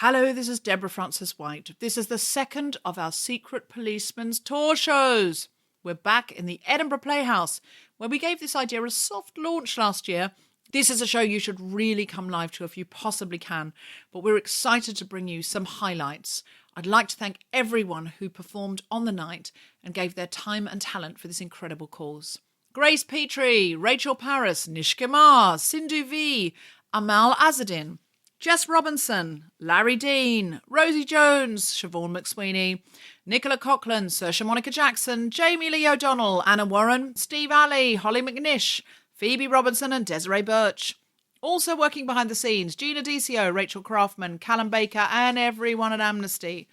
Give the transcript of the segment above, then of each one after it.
Hello, this is Deborah Frances-White. This is the second of our Secret Policeman's tour shows. We're back in the Edinburgh Playhouse, where we gave this idea a soft launch last year. This is a show you should really come live to if you possibly can, but we're excited to bring you some highlights. I'd like to thank everyone who performed on the night and gave their time and talent for this incredible cause. Grace Petrie, Rachel Parris, Nish Kumar, Sindhu V, Amal Azzudin, Jess Robinson, Larry Dean, Rosie Jones, Siobhan McSweeney, Nicola Coughlin, Saoirse Monica Jackson, Jamie Lee O'Donnell, Anna Warren, Steve Alley, Hollie McNish, Phoebe Robinson and Desiree Birch. Also working behind the scenes, Gina Decio, Rachel Craftman, Callum Baker and everyone at Amnesty.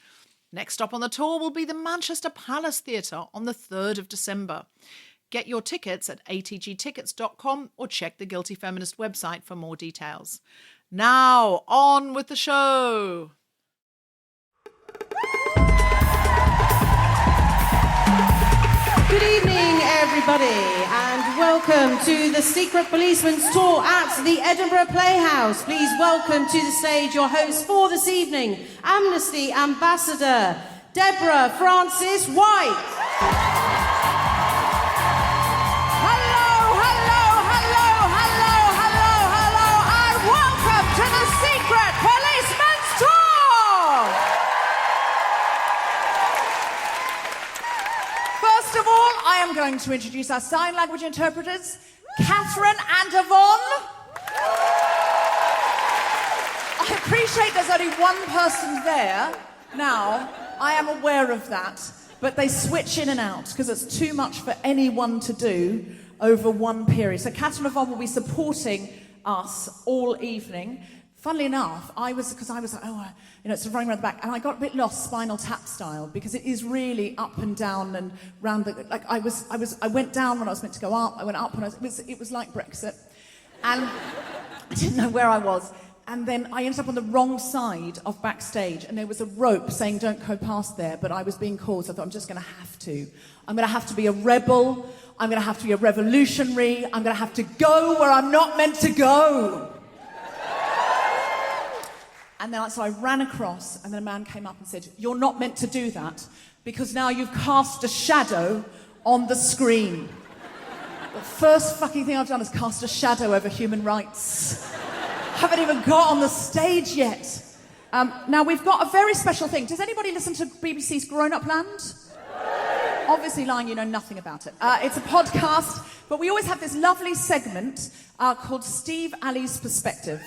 Next stop on the tour will be the Manchester Palace Theatre on the 3rd of December. Get your tickets at atgtickets.com or check the Guilty Feminist website for more details. Now, on with the show. Good evening, everybody, and welcome to the Secret Policeman's tour at the Edinburgh Playhouse. Please welcome to the stage your host for this evening, Amnesty Ambassador Deborah Frances-White. I am going to introduce our sign language interpreters, Catherine and Yvonne. I appreciate there's only one person there now. I am aware of that, but they switch in and out because it's too much for anyone to do over one period. So Catherine and Yvonne will be supporting us all evening. Funnily enough, I was running around the back, and I got a bit lost Spinal Tap style because it is really up and down and round the I went down when I was meant to go up. I went up when it was like Brexit, and I didn't know where I was. And then I ended up on the wrong side of backstage, and there was a rope saying don't go past there, but I was being called, so I thought I'm just going to have to. I'm going to have to be a rebel. I'm going to have to be a revolutionary. I'm going to have to go where I'm not meant to go. And then so I ran across, and then a man came up and said, "You're not meant to do that, because now you've cast a shadow on the screen." The first fucking thing I've done is cast a shadow over human rights. Haven't even got on the stage yet. Now, we've got a very special thing. Does anybody listen to BBC's Grown Up Land? Obviously lying, you know nothing about it. It's a podcast, but we always have this lovely segment called Steve Alley's Perspective.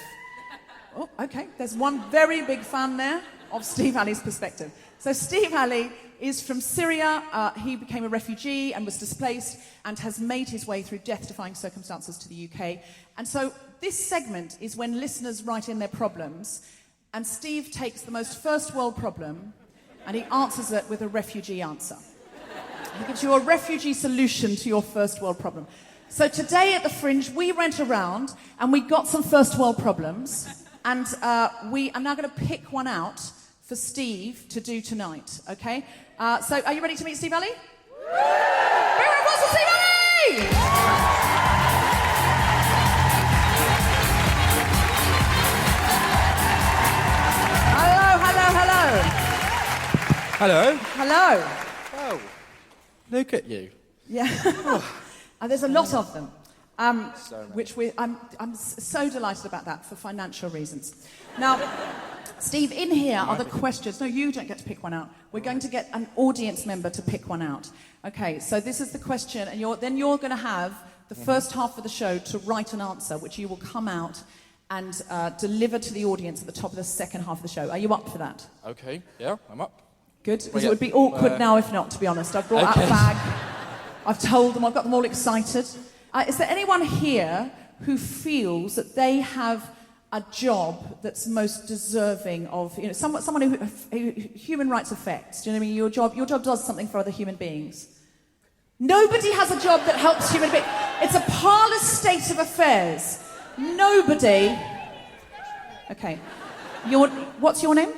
Oh, okay. There's one very big fan there of Steve Alley's perspective. So Steve Alley is from Syria. He became a refugee and was displaced and has made his way through death-defying circumstances to the UK. And so this segment is when listeners write in their problems, and Steve takes the most first world problem and he answers it with a refugee answer. He gives you a refugee solution to your first world problem. So today at the Fringe, we went around and we got some first world problems. And I'm now going to pick one out for Steve to do tonight, okay? So are you ready to meet Steve Alley? Big round of applause for Steve Alley! Hello. Hello. Oh, look at you. Yeah. There's a lot of them. I'm so delighted about that for financial reasons. Now, Steve, in here are the questions. No, you don't get to pick one out. We're going to get an audience member to pick one out. Okay, so this is the question, and you're going to have the first half of the show to write an answer, which you will come out and deliver to the audience at the top of the second half of the show. Are you up for that? Okay, yeah, I'm up. Good, because it would be awkward now if not, to be honest. I've brought out a bag. I've told them. I've got them all excited. Is there anyone here who feels that they have a job that's most deserving of, someone who human rights affects? Do you know what I mean? Your job does something for other human beings. Nobody has a job that helps human beings. It's a parlous state of affairs. Nobody. Okay. What's your name?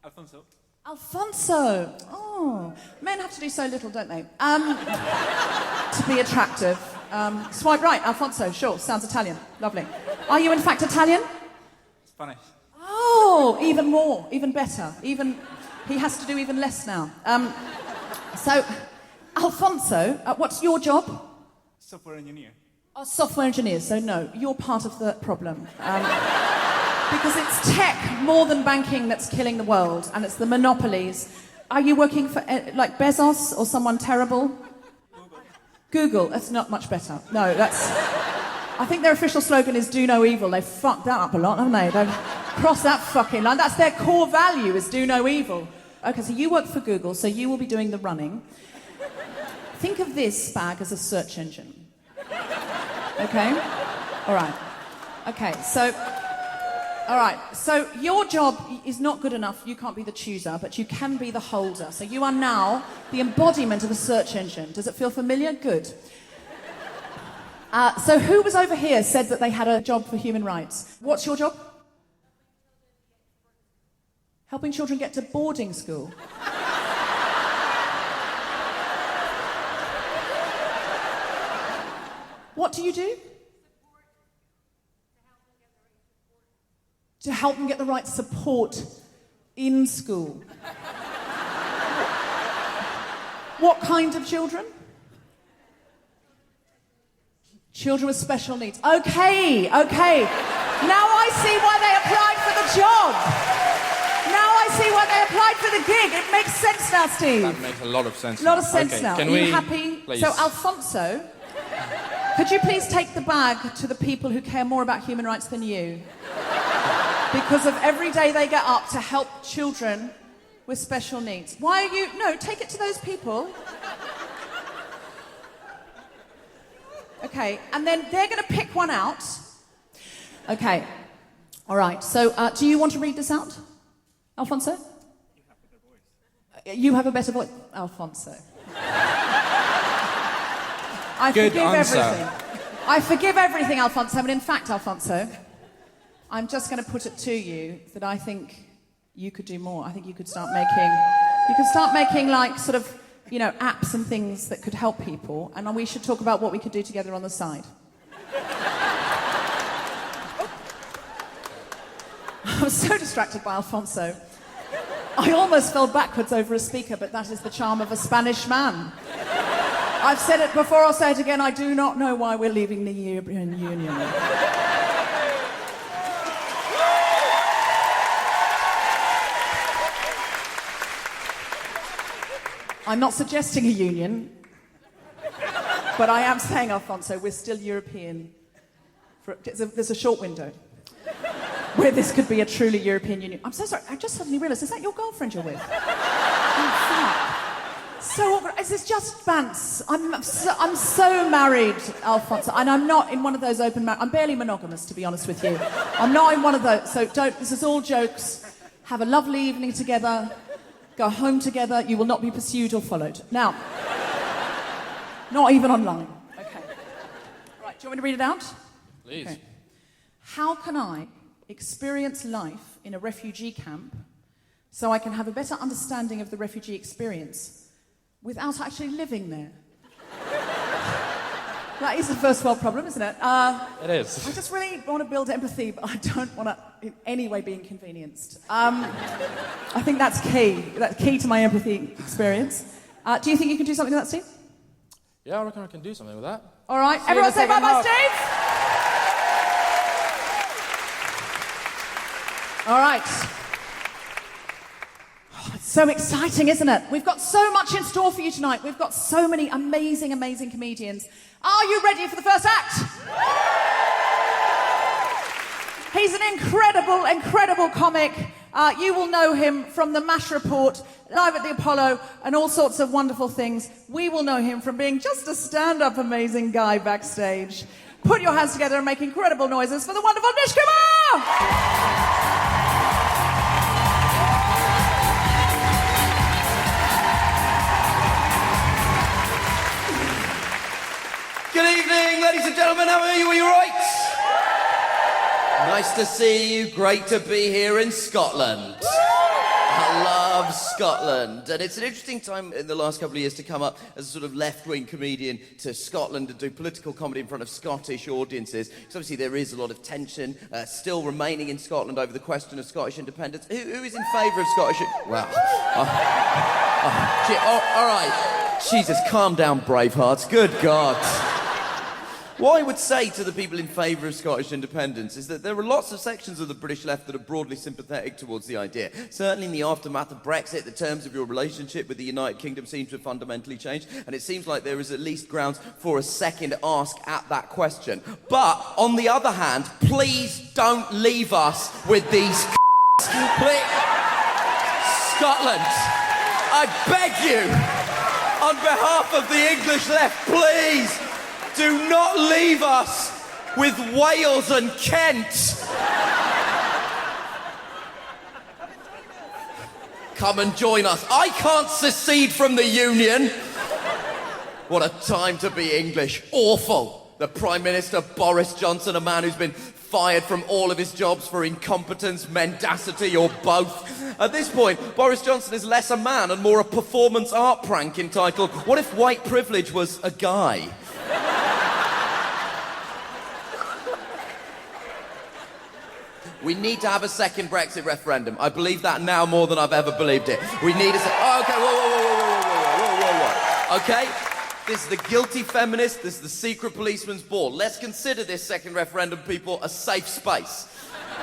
Alfonso. Alfonso. Oh, men have to do so little, don't they? To be attractive. Swipe right, Alfonso. Sure, sounds Italian. Lovely. Are you in fact Italian? Spanish. Oh, Oh, even more, even better. He has to do even less now. So, Alfonso, what's your job? Software engineer. Oh, software engineer, so no, you're part of the problem. Because it's tech more than banking that's killing the world, and it's the monopolies. Are you working for, like, Bezos or someone terrible? Google, that's not much better. No, that's... I think their official slogan is do no evil. They've fucked that up a lot, haven't they? They've crossed that fucking line. That's their core value, is do no evil. Okay, so you work for Google, so you will be doing the running. Think of this bag as a search engine. Okay? All right. Okay, so... All right, so your job is not good enough. You can't be the chooser, but you can be the holder. So you are now the embodiment of a search engine. Does it feel familiar? Good. So who was over here said that they had a job for human rights? What's your job? Helping children get to boarding school. What do you do? To help them get the right support in school. What kind of children? Children with special needs. Okay. Now I see why they applied for the job. Now I see why they applied for the gig. It makes sense now, Steve. That makes a lot of sense. A lot of sense okay. now. Can Are you we, happy? please? So, Alfonso, could you please take the bag to the people who care more about human rights than you? Because of every day they get up to help children with special needs. Why are you... No, take it to those people. Okay, and then they're going to pick one out. Okay, all right. So, do you want to read this out, Alfonso? You have a better voice. Alfonso. I forgive everything. I forgive everything, Alfonso. But in fact, Alfonso, I'm just going to put it to you that I think you could do more. I think you could start making like sort of, you know, apps and things that could help people, and we should talk about what we could do together on the side. I was so distracted by Alfonso. I almost fell backwards over a speaker, but that is the charm of a Spanish man. I've said it before, I'll say it again, I do not know why we're leaving the European Union. I'm not suggesting a union, but I am saying, Alfonso, we're still European. There's a short window where this could be a truly European Union. I'm so sorry, I just suddenly realised, is that your girlfriend you're with? Oh, fuck. So awkward. Is this just Vance? I'm so married, Alfonso, and I'm not in one of those open I'm barely monogamous, to be honest with you. I'm not in one of those, so this is all jokes. Have a lovely evening together. Go home together, you will not be pursued or followed. Now, not even online. Okay. Right, do you want me to read it out? Please. Okay. How can I experience life in a refugee camp so I can have a better understanding of the refugee experience without actually living there? That is a first world problem, isn't it? It is. I just really want to build empathy, but I don't want to in any way be inconvenienced. I think that's key. That's key to my empathy experience. Do you think you can do something with that, Steve? Yeah, I reckon I can do something with that. All right, everyone say bye-bye, Steve! All right. Oh, it's so exciting, isn't it? We've got so much in store for you tonight. We've got so many amazing, amazing comedians. Are you ready for the first act? He's an incredible, incredible comic. You will know him from the MASH Report, Live at the Apollo, and all sorts of wonderful things. We will know him from being just a stand-up amazing guy backstage. Put your hands together and make incredible noises for the wonderful Nish Kumar! Good evening, ladies and gentlemen. How are you? Are you all right? Nice to see you. Great to be here in Scotland. I love Scotland. And it's an interesting time in the last couple of years to come up as a sort of left-wing comedian to Scotland and do political comedy in front of Scottish audiences. Because obviously there is a lot of tension still remaining in Scotland over the question of Scottish independence. Who is in favour of Scottish... Well... all right. Jesus, calm down, Bravehearts. Good God. What I would say to the people in favour of Scottish independence is that there are lots of sections of the British left that are broadly sympathetic towards the idea. Certainly in the aftermath of Brexit, the terms of your relationship with the United Kingdom seem to have fundamentally changed, and it seems like there is at least grounds for a second ask at that question. But, on the other hand, please don't leave us with these Please. Scotland, I beg you, on behalf of the English left, please, do not leave us with Wales and Kent. Come and join us. I can't secede from the Union. What a time to be English. Awful. The Prime Minister, Boris Johnson, a man who's been fired from all of his jobs for incompetence, mendacity, or both. At this point, Boris Johnson is less a man and more a performance art prank entitled, What If White Privilege Was a Guy? We need to have a second Brexit referendum. I believe that now more than I've ever believed it. We need a Oh, okay, whoa. Okay? This is the guilty feminist, this is the secret policeman's ball. Let's consider this second referendum, people, a safe space.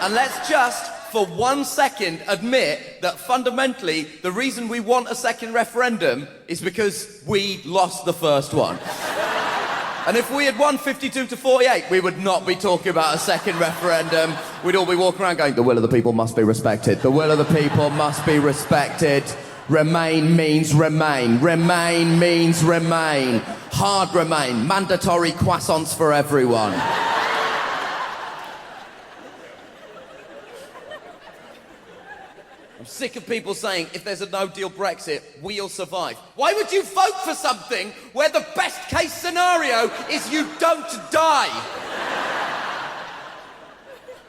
And let's just, for 1 second, admit that fundamentally the reason we want a second referendum is because we lost the first one. And if we had won 52-48, we would not be talking about a second referendum. We'd all be walking around going, the will of the people must be respected. The will of the people must be respected. Remain means remain. Remain means remain. Hard remain. Mandatory croissants for everyone. I'm sick of people saying, if there's a no-deal Brexit, we'll survive. Why would you vote for something where the best-case scenario is you don't die?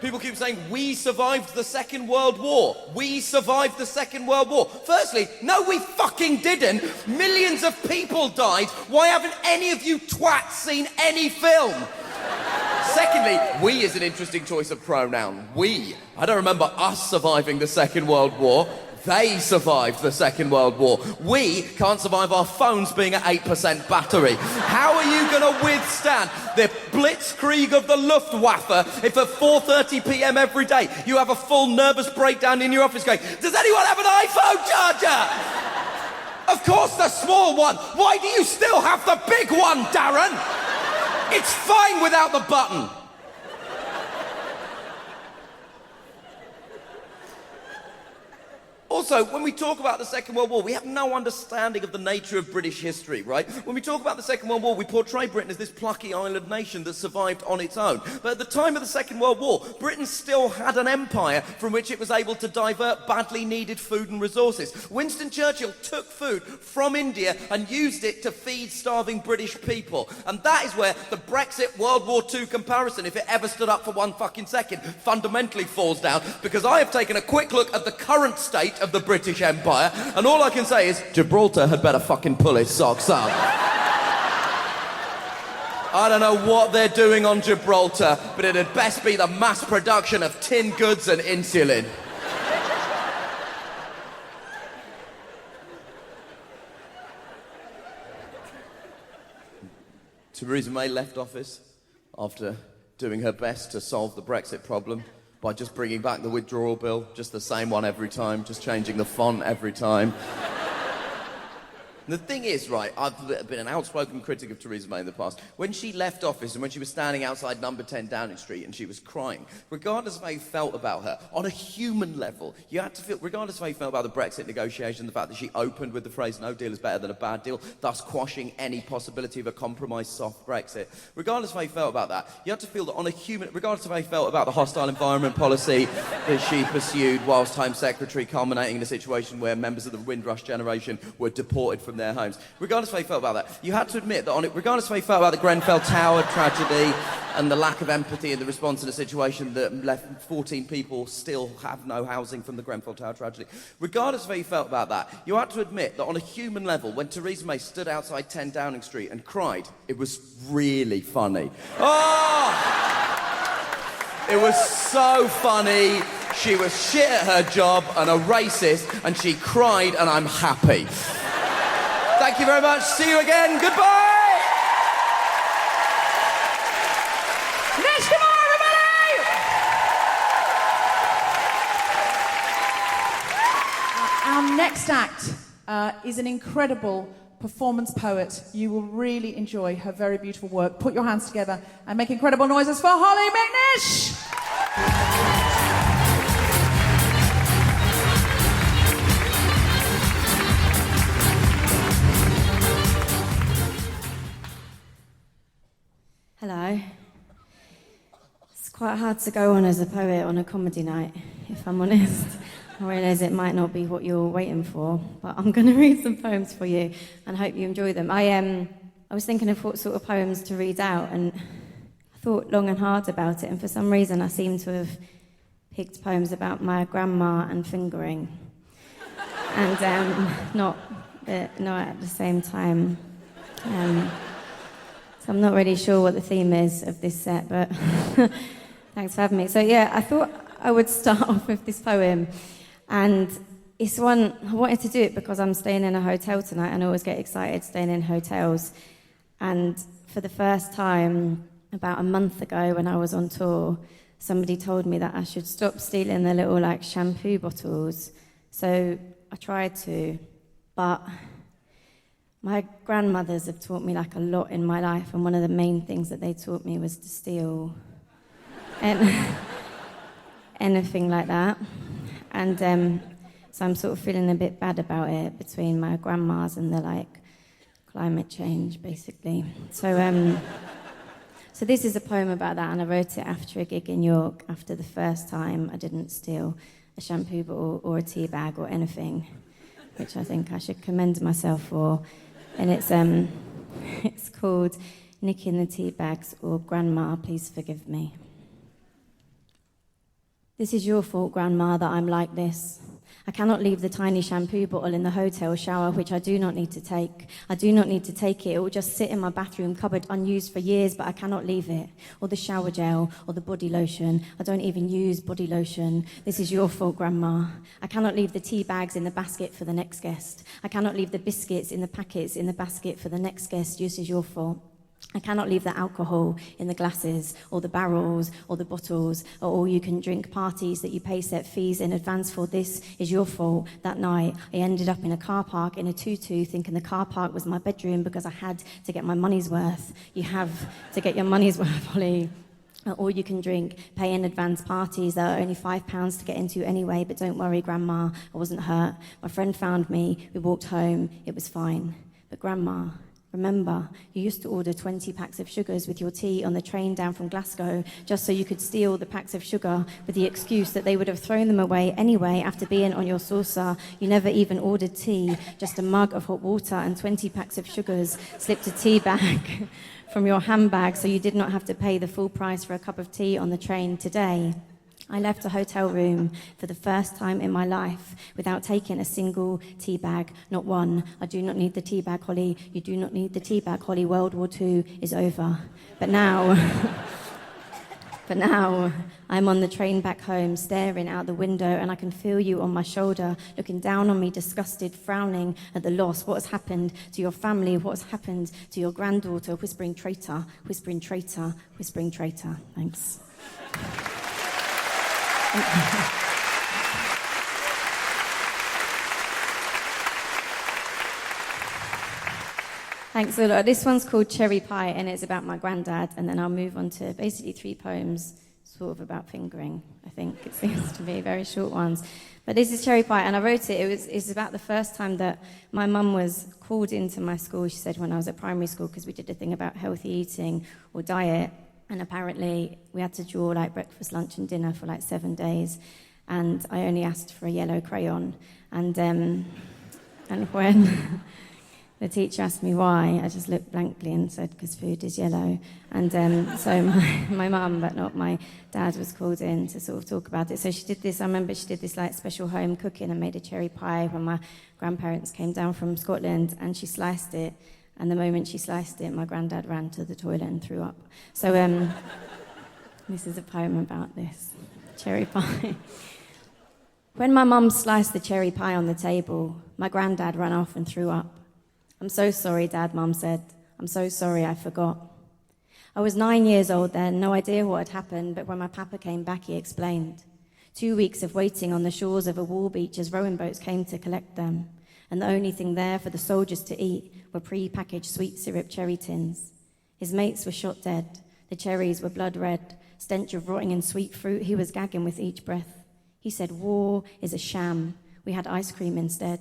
People keep saying, we survived the Second World War. We survived the Second World War. Firstly, no, we fucking didn't. Millions of people died. Why haven't any of you twats seen any film? Secondly, we is an interesting choice of pronoun. We. I don't remember us surviving the Second World War. They survived the Second World War. We can't survive our phones being at 8% battery. How are you going to withstand the blitzkrieg of the Luftwaffe if at 4:30 p.m. every day you have a full nervous breakdown in your office going, does anyone have an iPhone charger? Of course, the small one. Why do you still have the big one, Darren? It's fine without the button. Also, when we talk about the Second World War, we have no understanding of the nature of British history, right? When we talk about the Second World War, we portray Britain as this plucky island nation that survived on its own. But at the time of the Second World War, Britain still had an empire from which it was able to divert badly needed food and resources. Winston Churchill took food from India and used it to feed starving British people. And that is where the Brexit World War II comparison, if it ever stood up for 1 fucking second, fundamentally falls down. Because I have taken a quick look at the current state of the British Empire, and all I can say is Gibraltar had better fucking pull its socks up. I don't know what they're doing on Gibraltar, but it'd best be the mass production of tin goods and insulin. Theresa May left office after doing her best to solve the Brexit problem by just bringing back the withdrawal bill, just the same one every time, just changing the font every time. And the thing is, right, I've been an outspoken critic of Theresa May in the past. When she left office and when she was standing outside number 10 Downing Street and she was crying, regardless of how you felt about her, on a human level, you had to feel, regardless of how you felt about the Brexit negotiation, the fact that she opened with the phrase, no deal is better than a bad deal, thus quashing any possibility of a compromised soft Brexit. Regardless of how you felt about that, you had to feel that on a human, regardless of how you felt about the hostile environment policy that she pursued whilst Home Secretary, culminating in a situation where members of the Windrush generation were deported from from their homes. Regardless of how you felt about that, you had to admit that regardless of how you felt about the Grenfell Tower tragedy and the lack of empathy in the response in a situation that left 14 people still have no housing from the Grenfell Tower tragedy, regardless of how you felt about that, you had to admit that on a human level, when Theresa May stood outside 10 Downing Street and cried, it was really funny. Oh! It was so funny. She was shit at her job and a racist, and she cried, and I'm happy. Thank you very much. See you again. Goodbye. Nish Kumar, everybody! Our next act is an incredible performance poet. You will really enjoy her very beautiful work. Put your hands together and make incredible noises for Hollie McNish! Hello. It's quite hard to go on as a poet on a comedy night, if I'm honest. I realise it might not be what you're waiting for, but I'm going to read some poems for you and hope you enjoy them. I was thinking of what sort of poems to read out, and I thought long and hard about it, and for some reason I seem to have picked poems about my grandma and fingering, and not at the same time. So I'm not really sure what the theme is of this set, but thanks for having me. So yeah, I thought I would start off with this poem, and it's one, I wanted to do it because I'm staying in a hotel tonight, and I always get excited staying in hotels. And for the first time, about a month ago when I was on tour, somebody told me that I should stop stealing the little like shampoo bottles. So I tried to, but my grandmothers have taught me like a lot in my life, and one of the main things that they taught me was to steal anything like that. And so I'm sort of feeling a bit bad about it between my grandmas and the like climate change, basically. So so this is a poem about that, and I wrote it after a gig in York, after the first time I didn't steal a shampoo bottle or a tea bag or anything, which I think I should commend myself for. And it's called Nicking the Tea Bags, or Grandma, Please Forgive Me. This is your fault, Grandma, that I'm like this. I cannot leave the tiny shampoo bottle in the hotel shower, which I do not need to take. I do not need to take it. It will just sit in my bathroom cupboard unused for years, but I cannot leave it. Or the shower gel, or the body lotion. I don't even use body lotion. This is your fault, Grandma. I cannot leave the tea bags in the basket for the next guest. I cannot leave the biscuits in the packets in the basket for the next guest. This is your fault. I cannot leave the alcohol in the glasses, or the barrels, or the bottles, or all-you-can-drink parties that you pay set fees in advance for. This is your fault. That night, I ended up in a car park in a tutu, thinking the car park was my bedroom because I had to get my money's worth. You have to get your money's worth, Hollie. Or you can drink, pay in advance parties that are only £5 to get into anyway, but don't worry, Grandma, I wasn't hurt. My friend found me, we walked home, it was fine. But Grandma, remember, you used to order 20 packs of sugars with your tea on the train down from Glasgow, just so you could steal the packs of sugar with the excuse that they would have thrown them away anyway after being on your saucer. You never even ordered tea, just a mug of hot water and 20 packs of sugars, slipped a tea bag from your handbag so you did not have to pay the full price for a cup of tea on the train. Today, I left a hotel room for the first time in my life without taking a single tea bag, not one. I do not need the tea bag, Hollie. You do not need the tea bag, Hollie. World War II is over. But now I'm on the train back home, staring out the window, and I can feel you on my shoulder, looking down on me, disgusted, frowning at the loss. What has happened to your family? What has happened to your granddaughter? Whispering traitor, whispering traitor, whispering traitor. Thanks. Thanks a lot. This one's called Cherry Pie, and it's about my granddad, and then I'll move on to basically 3 poems sort of about fingering. I think it seems to be very short ones. But this is Cherry Pie, and I wrote it. It's about the first time that my mum was called into my school, she said, when I was at primary school, because we did a thing about healthy eating or diet, and apparently we had to draw like breakfast, lunch and dinner for like 7 days, and I only asked for a yellow crayon, and when The teacher asked me why. I just looked blankly and said, because food is yellow. And so my mum, but not my dad, was called in to sort of talk about it. So she did this, I remember she did this like special home cooking and made a cherry pie when my grandparents came down from Scotland, and she sliced it. And the moment she sliced it, my granddad ran to the toilet and threw up. So this is a poem about this cherry pie. When my mum sliced the cherry pie on the table, my granddad ran off and threw up. I'm so sorry, Dad, Mum said. I'm so sorry, I forgot. I was 9 years old then, no idea what had happened, but when my papa came back, he explained. 2 weeks of waiting on the shores of a wall beach as rowing boats came to collect them, and the only thing there for the soldiers to eat were pre-packaged sweet syrup cherry tins. His mates were shot dead. The cherries were blood red, stench of rotting and sweet fruit. He was gagging with each breath. He said, war is a sham. We had ice cream instead.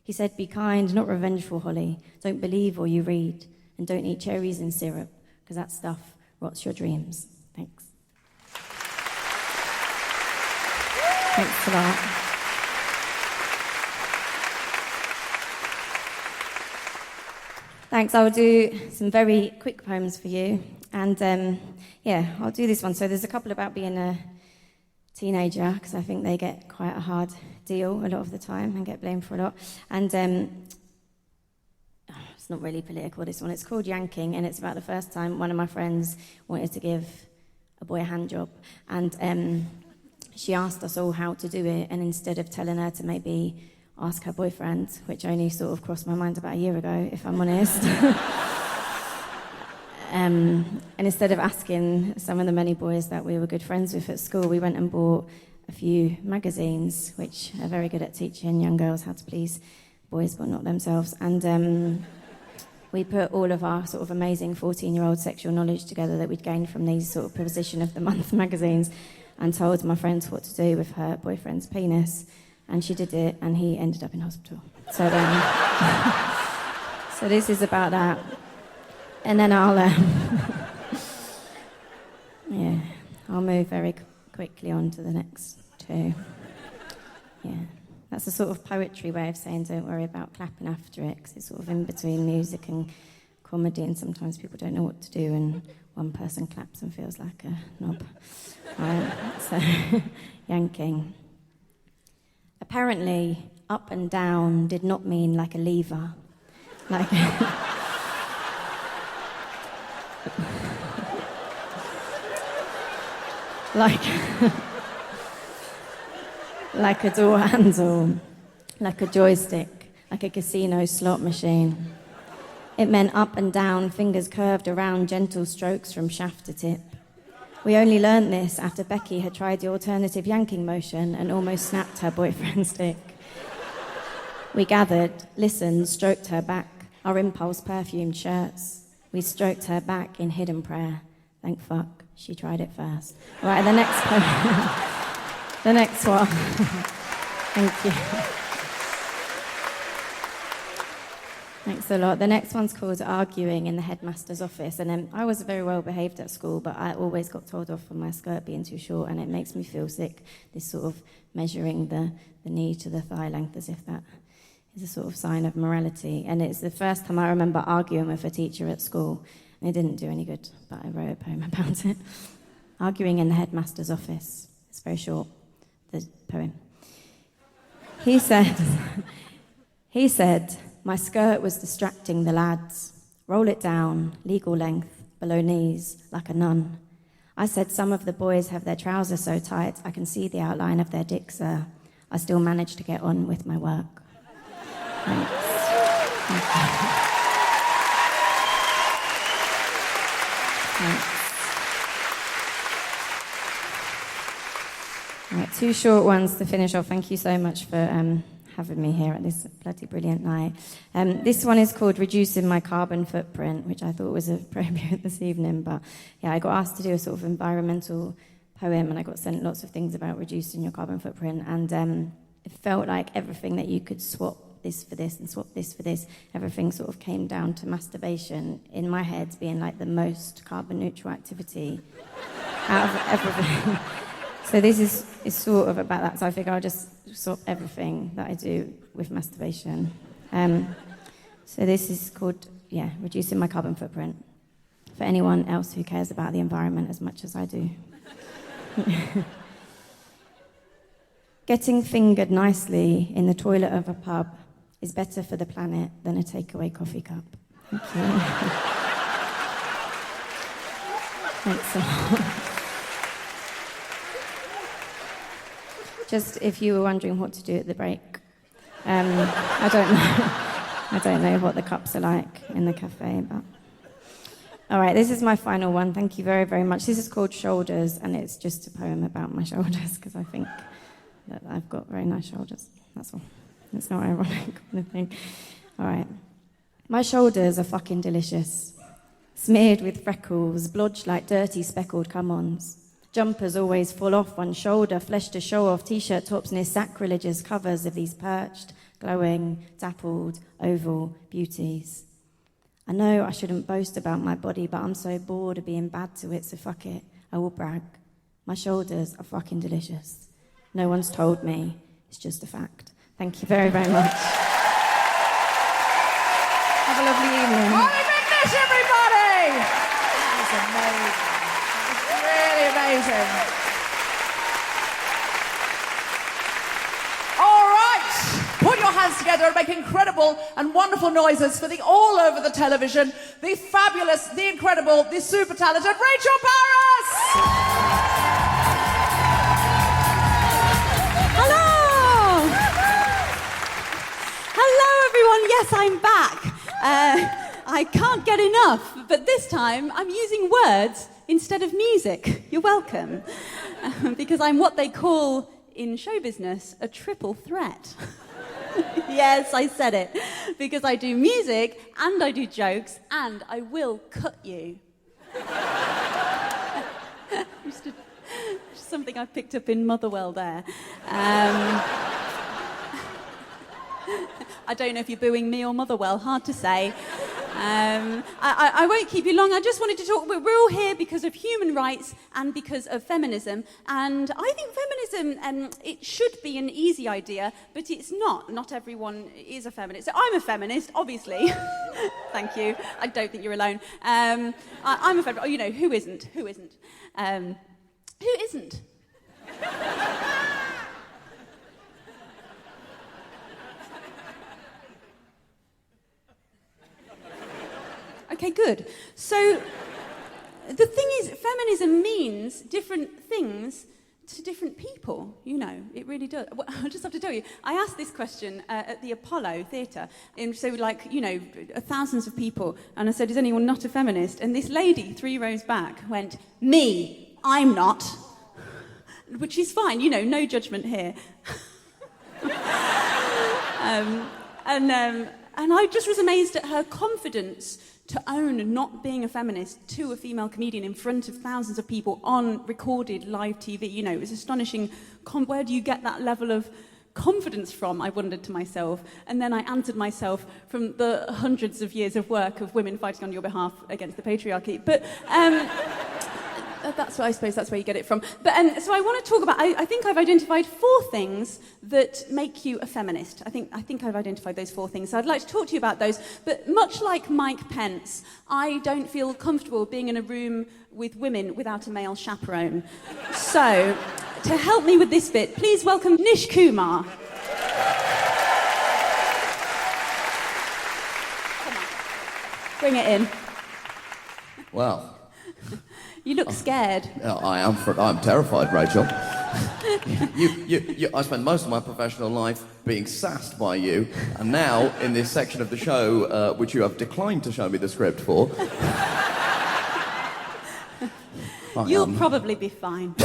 He said, be kind, not revengeful, Hollie. Don't believe all you read. And don't eat cherries in syrup, because that stuff rots your dreams. Thanks. Thanks a lot. Thanks. I will do some very quick poems for you. And I'll do this one. So there's a couple about being a teenager, because I think they get quite a hard deal a lot of the time and get blamed for a lot. And it's not really political, this one. It's called Yanking, and it's about the first time one of my friends wanted to give a boy a hand job. And she asked us all how to do it, and instead of telling her to maybe ask her boyfriend, which only sort of crossed my mind about a year ago, if I'm honest, and instead of asking some of the many boys that we were good friends with at school, we went and bought a few magazines, which are very good at teaching young girls how to please boys but not themselves. And we put all of our sort of amazing 14-year-old sexual knowledge together that we'd gained from these sort of position of the month magazines, and told my friends what to do with her boyfriend's penis. And she did it, and he ended up in hospital. So so this is about that. And then I'll move very quickly on to the next two. Yeah, that's a sort of poetry way of saying don't worry about clapping after it, because it's sort of in between music and comedy, and sometimes people don't know what to do, and one person claps and feels like a knob. So, Yanking. Apparently, up and down did not mean like a lever. Like... like a door handle, like a joystick, like a casino slot machine. It meant up and down, fingers curved around, gentle strokes from shaft to tip. We only learned this after Becky had tried the alternative yanking motion and almost snapped her boyfriend's dick. We gathered, listened, stroked her back, our impulse perfumed shirts. We stroked her back in hidden prayer. Thank fuck, she tried it first. Right, the next poem. The next one. Thank you. Thanks a lot. The next one's called Arguing in the Headmaster's Office. And I was very well behaved at school, but I always got told off for my skirt being too short, and it makes me feel sick, this sort of measuring the knee to the thigh length as if that is a sort of sign of morality. And it's the first time I remember arguing with a teacher at school. And it didn't do any good, but I wrote a poem about it. Arguing in the Headmaster's Office. It's very short, the poem. He said, my skirt was distracting the lads. Roll it down, legal length, below knees, like a nun. I said, some of the boys have their trousers so tight I can see the outline of their dicks, sir. I still managed to get on with my work. Thanks. Thanks. Right, two short ones to finish off. Thank you so much for having me here at this bloody brilliant night. This one is called Reducing My Carbon Footprint, which I thought was appropriate this evening, but yeah, I got asked to do a sort of environmental poem, and I got sent lots of things about reducing your carbon footprint, and it felt like everything that you could swap this for this and swap this for this, everything sort of came down to masturbation in my head being like the most carbon neutral activity out of everything. So this is sort of about that. So I figure I'll just swap everything that I do with masturbation. So this is called, reducing my carbon footprint. For anyone else who cares about the environment as much as I do. Getting fingered nicely in the toilet of a pub is better for the planet than a takeaway coffee cup. Thank you. Thanks a lot. Just if you were wondering what to do at the break, I don't know. I don't know what the cups are like in the cafe, but... All right, this is my final one. Thank you very, very much. This is called Shoulders, and it's just a poem about my shoulders, because I think that I've got very nice shoulders. That's all. It's not ironic or anything. All right. My shoulders are fucking delicious. Smeared with freckles, blodged like dirty speckled come-ons. Jumpers always fall off one shoulder, flesh to show off, t-shirt tops near sacrilegious covers of these perched, glowing, dappled, oval beauties. I know I shouldn't boast about my body, but I'm so bored of being bad to it, so fuck it, I will brag. My shoulders are fucking delicious. No one's told me, it's just a fact. Thank you very, very much. Have a lovely evening. Hollie McNish, everybody! That was amazing. That was really amazing. All right, put your hands together and make incredible and wonderful noises for the all over the television, the fabulous, the incredible, the super talented Rachel Parris! Hello! Hello, everyone. Yes, I'm back. I can't get enough, but this time I'm using words instead of music. You're welcome. Because I'm what they call, in show business, a triple threat. Yes, I said it. Because I do music, and I do jokes, and I will cut you. Just something I picked up in Motherwell there. I don't know if you're booing me or Motherwell, hard to say. I won't keep you long. I just wanted to talk. We're all here because of human rights and because of feminism. And I think feminism, it should be an easy idea, but it's not. Not everyone is a feminist. So I'm a feminist, obviously. Thank you. I don't think you're alone. I'm a feminist. Oh, you know, who isn't? Who isn't? Who isn't? Okay, good. So the thing is, feminism means different things to different people, you know, it really does. Well, I just have to tell you, I asked this question at the Apollo Theatre, and so like, you know, thousands of people, and I said, is anyone not a feminist? And this lady, 3 rows back, went, me, I'm not. Which is fine, you know, no judgment here. And I just was amazed at her confidence to own not being a feminist to a female comedian in front of thousands of people on recorded live TV. You know, it was astonishing. Where do you get that level of confidence from, I wondered to myself. And then I answered myself from the hundreds of years of work of women fighting on your behalf against the patriarchy. But I suppose that's where you get it from. But so I want to talk about, I think I've identified 4 things that make you a feminist. I think I've identified those 4 things. So I'd like to talk to you about those. But much like Mike Pence, I don't feel comfortable being in a room with women without a male chaperone. So, to help me with this bit, please welcome Nish Kumar. Come on. Bring it in. Well... You look scared. I'm terrified, Rachel. I spent most of my professional life being sassed by you, and now, in this section of the show, which you have declined to show me the script for... You'll probably be fine.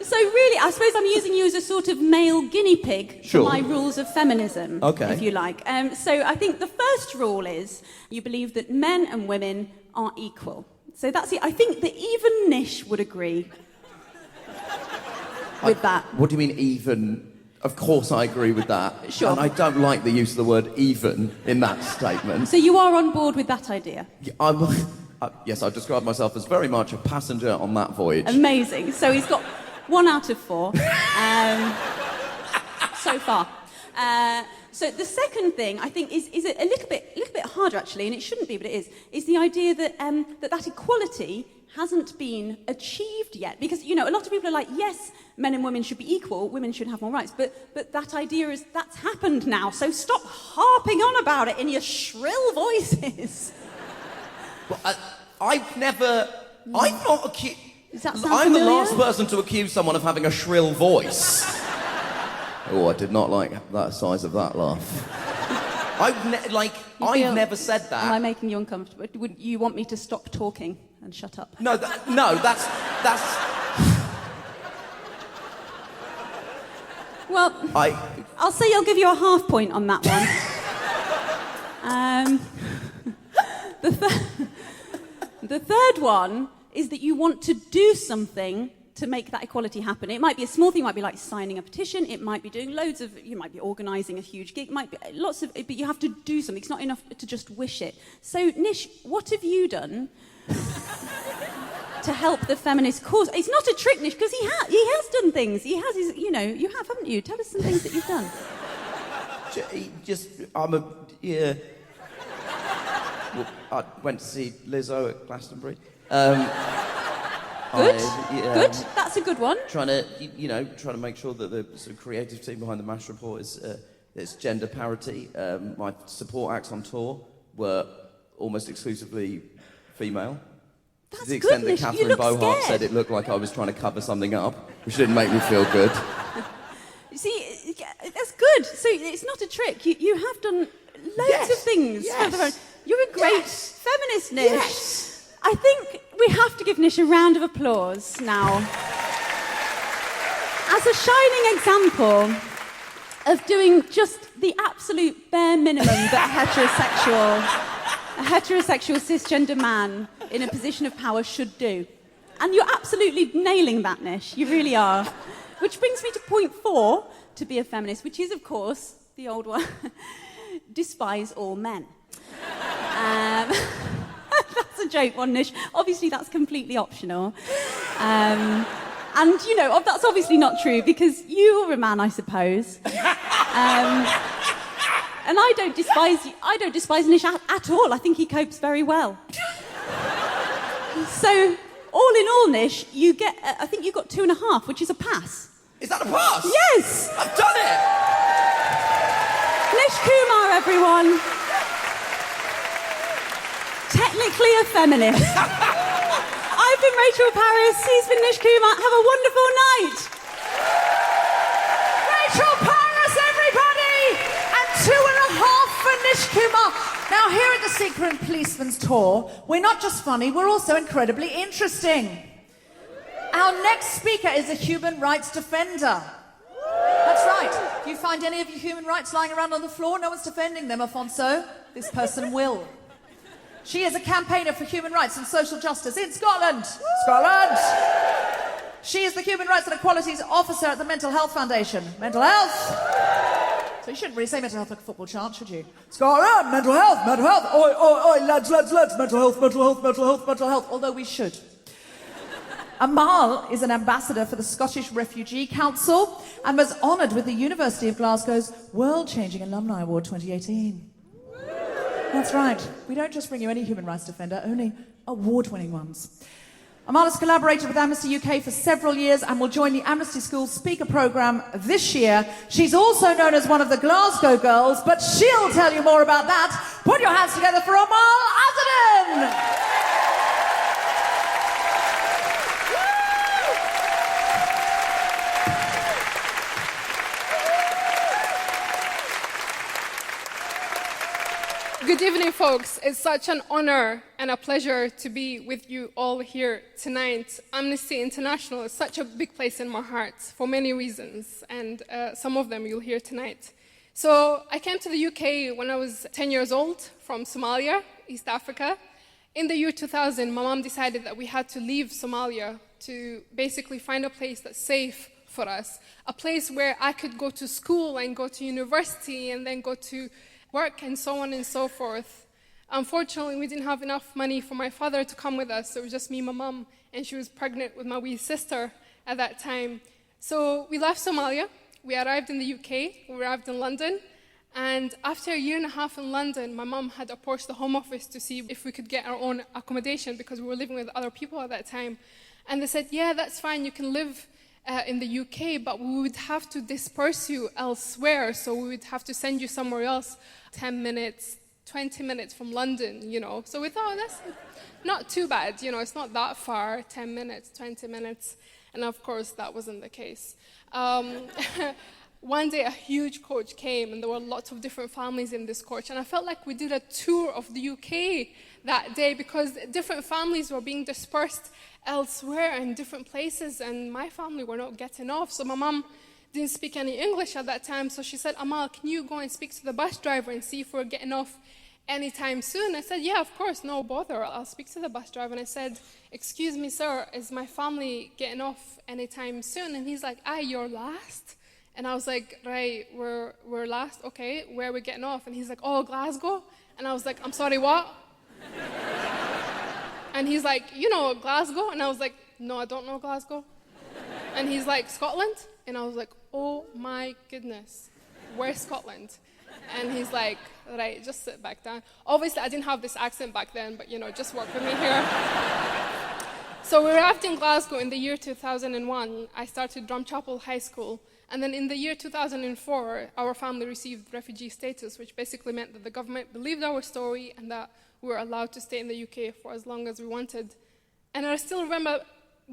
So really, I suppose I'm using you as a sort of male guinea pig for my rules of feminism, if you like. So I think the first rule is you believe that men and women are equal. So that's it. I think that even Nish would agree with that. What do you mean even? Of course I agree with that. Sure. And I don't like the use of the word even in that statement. So you are on board with that idea? Yes, I've described myself as very much a passenger on that voyage. Amazing. So he's got 1 out of 4 so far. So the second thing I think is a little bit harder actually, and it shouldn't be, but it is the idea that that equality hasn't been achieved yet. Because, you know, a lot of people are like, yes, men and women should be equal, women should have more rights, but that idea is, that's happened now, so stop harping on about it in your shrill voices. Well, I'm not accused... Does that sound I'm the familiar? last person to accuse someone of having a shrill voice. Oh, I did not like that size of that laugh. I've never said that. Am I making you uncomfortable? Would you want me to stop talking and shut up? No, that's... Well, I'll say I'll give you a half point on that one. The third one is that you want to do something to make that equality happen. It might be a small thing, it might be like signing a petition, it might be doing you might be organising a huge gig, it might be but you have to do something. It's not enough to just wish it. So, Nish, what have you done to help the feminist cause? It's not a trick, Nish, because he has done things. He has his, you have, haven't you? Tell us some things that you've done. Well, I went to see Lizzo at Glastonbury. Good. That's a good one. Trying to make sure that the sort of creative team behind the MASH report is gender parity. My support acts on tour were almost exclusively female. That's to the extent good, that Catherine you look Bohart scared. said it looked like I was trying to cover something up, which didn't make me feel good. You see, that's good. So it's not a trick. You have done loads of things. Yes. You're a great feminist, Nish. Yes. I think we have to give Nish a round of applause now. As a shining example of doing just the absolute bare minimum that a heterosexual cisgender man in a position of power should do. And you're absolutely nailing that, Nish. You really are. Which brings me to point 4, to be a feminist, which is, of course, the old one. Despise all men. That's a joke one, Nish. Obviously, that's completely optional. And, that's obviously not true, because you're a man, I suppose. And I don't despise Nish at all. I think he copes very well. So, all in all, Nish, I think you got 2.5, which is a pass. Is that a pass? Yes! I've done it! Nish Kumar, everyone. Technically a feminist. I've been Rachel Parris, he's been Nish Kumar. Have a wonderful night. Rachel Parris, everybody! And 2.5 for Nish Kumar. Now, here at the Secret Policeman's tour, we're not just funny, we're also incredibly interesting. Our next speaker is a human rights defender. That's right. If you find any of your human rights lying around on the floor, no one's defending them, Afonso. This person will. She is a campaigner for human rights and social justice in Scotland. Scotland! She is the Human Rights and Equalities Officer at the Mental Health Foundation. Mental health! So you shouldn't really say mental health like a football chant, should you? Scotland, mental health, mental health. Oi, oi, oi, lads, lads, lads. Mental health, mental health, mental health, mental health. Although we should. Amal is an ambassador for the Scottish Refugee Council and was honoured with the University of Glasgow's World Changing Alumni Award 2018. That's right. We don't just bring you any human rights defender, only award-winning ones. Amal has collaborated with Amnesty UK for several years and will join the Amnesty School speaker programme this year. She's also known as one of the Glasgow girls, but she'll tell you more about that. Put your hands together for Amal Azzudin! Good evening, folks. It's such an honor and a pleasure to be with you all here tonight. Amnesty International is such a big place in my heart for many reasons, and some of them you'll hear tonight. So I came to the UK when I was 10 years old from Somalia, East Africa. In the year 2000, my mom decided that we had to leave Somalia to basically find a place that's safe for us, a place where I could go to school and go to university and then go to work and so on and so forth. Unfortunately, we didn't have enough money for my father to come with us, so it was just me and my mom, and she was pregnant with my wee sister at that time. So we left Somalia, we arrived in the UK, we arrived in London, And after a year and a half in London, my mum had approached the Home Office to see if we could get our own accommodation because we were living with other people at that time. And they said, yeah, that's fine, you can live in the UK, but we would have to disperse you elsewhere. So we would have to send you somewhere else, 10 minutes, 20 minutes from London, you know. So we thought, that's not too bad, you know, it's not that far, 10 minutes, 20 minutes. And of course, that wasn't the case. One day, a huge coach came, and there were lots of different families in this coach. And I felt like we did a tour of the UK that day because different families were being dispersed elsewhere in different places, and my family were not getting off. So my mum didn't speak any English at that time, so she said, Amal, can you go and speak to the bus driver and see if we're getting off anytime soon? I said, yeah, of course, no bother. I'll speak to the bus driver. And I said, excuse me, sir, is my family getting off anytime soon? And he's like, you're last? And I was like, right, we're last, okay, where are we getting off? And he's like, oh, Glasgow? And I was like, I'm sorry, what? And he's like, you know Glasgow? And I was like, no, I don't know Glasgow. And he's like, Scotland? And I was like, oh my goodness, where's Scotland? And he's like, right, just sit back down. Obviously, I didn't have this accent back then, but, you know, just work with me here. So we arrived in Glasgow in the year 2001. I started Drumchapel High School. And then in the year 2004, our family received refugee status, which basically meant that the government believed our story and that we were allowed to stay in the UK for as long as we wanted. And I still remember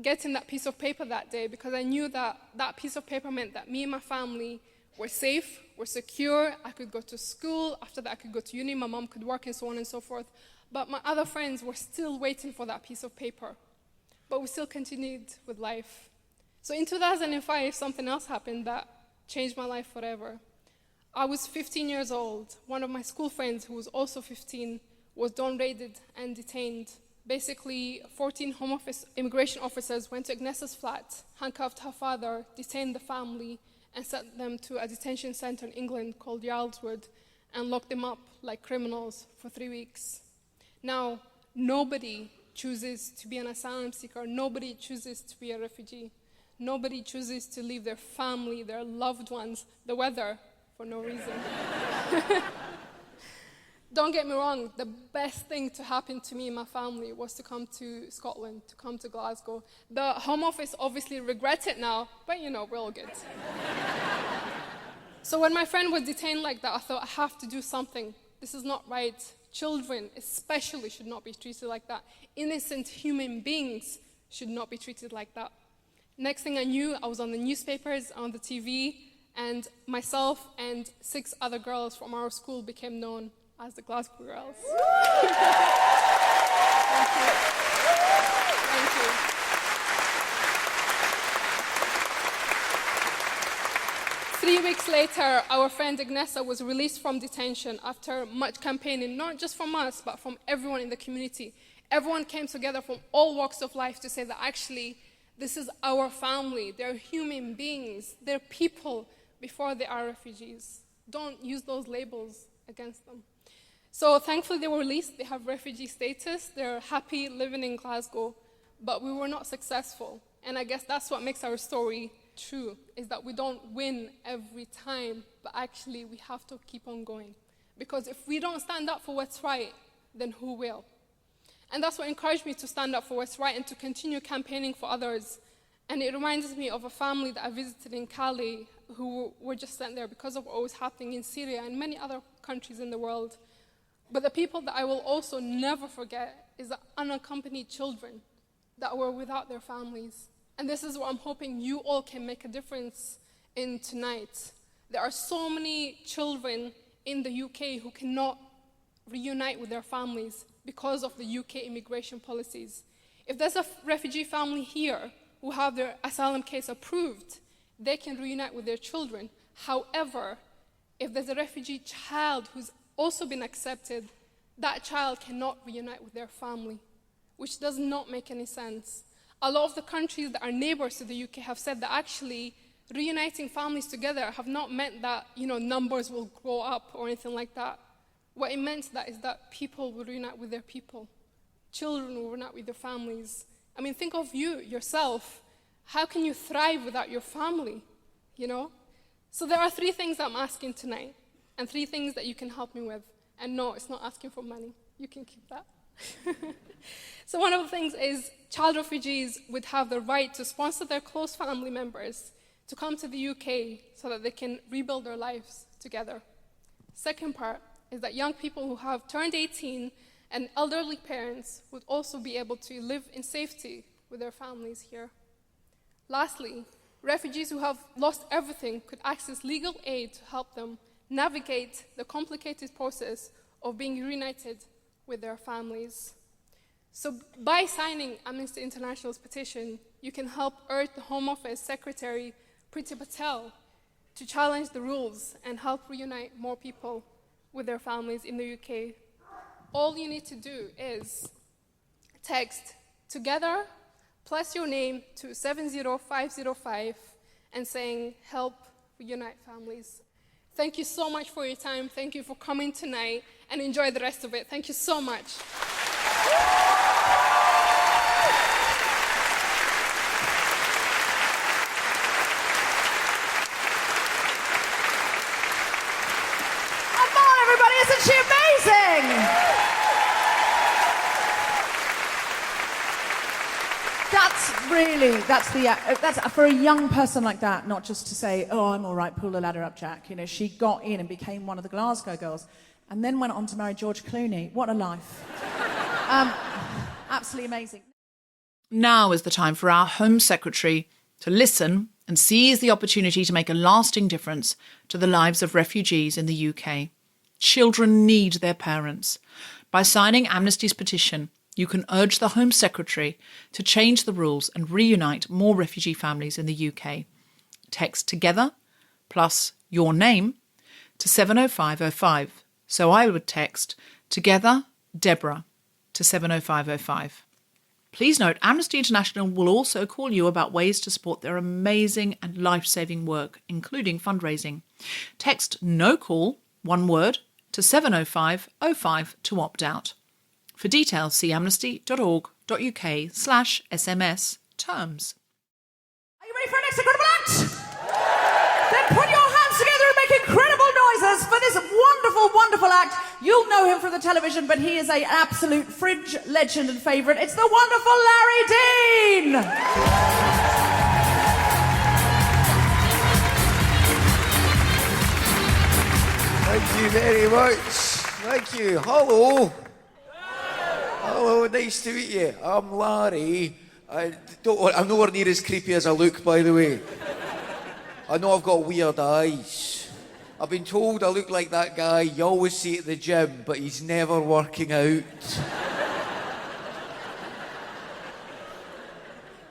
getting that piece of paper that day because I knew that that piece of paper meant that me and my family were safe, were secure, I could go to school, after that I could go to uni, my mom could work and so on and so forth. But my other friends were still waiting for that piece of paper. But we still continued with life. So in 2005, something else happened that changed my life forever. I was 15 years old. One of my school friends, who was also 15, was down-raided and detained. Basically, 14 Home Office immigration officers went to Agnes's flat, handcuffed her father, detained the family, and sent them to a detention center in England called Yarlswood, and locked them up like criminals for 3 weeks. Now, nobody chooses to be an asylum seeker. Nobody chooses to be a refugee. Nobody chooses to leave their family, their loved ones, the weather, for no reason. Don't get me wrong, the best thing to happen to me and my family was to come to Scotland, to come to Glasgow. The Home Office obviously regrets it now, but you know, we're all good. So when my friend was detained like that, I thought, I have to do something. This is not right. Children especially should not be treated like that. Innocent human beings should not be treated like that. Next thing I knew, I was on the newspapers, on the TV, and myself and 6 other girls from our school became known as the Glasgow Girls. Thank you. Thank you. 3 weeks later, our friend Agnesa was released from detention after much campaigning, not just from us, but from everyone in the community. Everyone came together from all walks of life to say that actually, this is our family. They're human beings. They're people before they are refugees. Don't use those labels against them. So thankfully they were released. They have refugee status. They're happy living in Glasgow. But we were not successful. And I guess that's what makes our story true, is that we don't win every time, but actually we have to keep on going. Because if we don't stand up for what's right, then who will? And that's what encouraged me to stand up for what's right and to continue campaigning for others. And it reminds me of a family that I visited in Calais who were just sent there because of what was happening in Syria and many other countries in the world. But the people that I will also never forget is the unaccompanied children that were without their families. And this is what I'm hoping you all can make a difference in tonight. There are so many children in the UK who cannot reunite with their families because of the UK immigration policies. If there's a refugee family here who have their asylum case approved, they can reunite with their children. However, if there's a refugee child who's also been accepted, that child cannot reunite with their family, which does not make any sense. A lot of the countries that are neighbors to the UK have said that actually reuniting families together have not meant that, numbers will grow up or anything like that. What it meant is that people will reunite with their people. Children will reunite with their families. I mean, think of you, yourself. How can you thrive without your family, So there are 3 things I'm asking tonight. and 3 things that you can help me with. And no, it's not asking for money. You can keep that. So one of the things is child refugees would have the right to sponsor their close family members to come to the UK so that they can rebuild their lives together. Second part is that young people who have turned 18 and elderly parents would also be able to live in safety with their families here. Lastly, refugees who have lost everything could access legal aid to help them navigate the complicated process of being reunited with their families. So by signing Amnesty International's petition, you can help urge the Home Office Secretary Priti Patel to challenge the rules and help reunite more people with their families in the UK. All you need to do is text together plus your name to 70505 and saying help reunite families. Thank you so much for your time. Thank you for coming tonight and enjoy the rest of it. Thank you so much. Isn't she amazing? That's for a young person like that, not just to say, oh, I'm all right, pull the ladder up, Jack. You know, she got in and became one of the Glasgow girls and then went on to marry George Clooney. What a life. Absolutely amazing. Now is the time for our Home Secretary to listen and seize the opportunity to make a lasting difference to the lives of refugees in the UK. Children need their parents. By signing Amnesty's petition, you can urge the Home Secretary to change the rules and reunite more refugee families in the UK. Text together plus your name to 70505. So I would text together Deborah to 70505. Please note, Amnesty International will also call you about ways to support their amazing and life-saving work, including fundraising. Text no call, one word, to 70505 to opt out. For details, see amnesty.org.uk/SMS terms. Are you ready for our next incredible act? Then put your hands together and make incredible noises for this wonderful, wonderful act. You'll know him from the television, but he is an absolute fringe legend and favourite. It's the wonderful Larry Dean! Thank you very much. Thank you. Hello. Hello, nice to meet you. I'm Larry. I'm nowhere near as creepy as I look, by the way. I know I've got weird eyes. I've been told I look like that guy you always see at the gym, but he's never working out.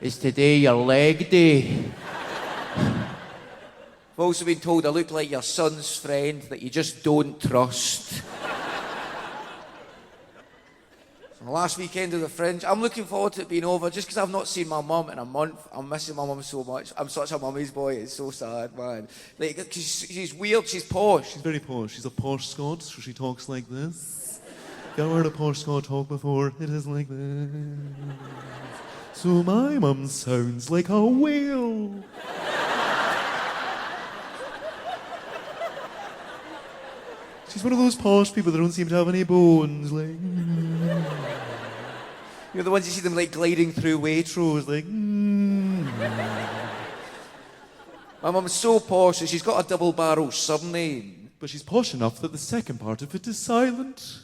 Is today your leg day? I've also been told I look like your son's friend that you just don't trust. Last weekend of the Fringe, I'm looking forward to it being over just because I've not seen my mum in a month. I'm missing my mum so much. I'm such a mummy's boy, it's so sad, man. Like, cause she's weird, she's posh. She's very posh. She's a posh Scot, so she talks like this. You ever heard a posh Scot talk before? It is like this. So my mum sounds like a whale. She's one of those posh people that don't seem to have any bones, like... You're the ones you see them like gliding through Waitrose, like... My mum's so posh that she's got a double-barrel surname. But she's posh enough that the second part of it is silent.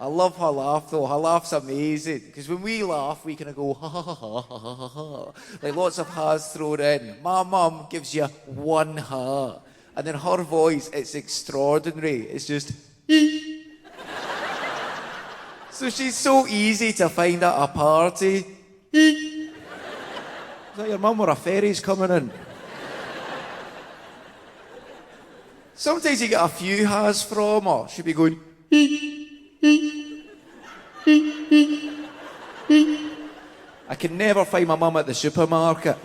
I love her laugh, though. Her laugh's amazing. Because when we laugh, we kind of go, ha, ha, ha, ha, ha, ha, ha. Like lots of ha's thrown in. My mum gives you one ha. And then her voice, it's extraordinary. It's just... So she's so easy to find at a party. Is that your mum or a ferry's coming in? Sometimes you get a few has from her. She'll be going... I can never find my mum at the supermarket.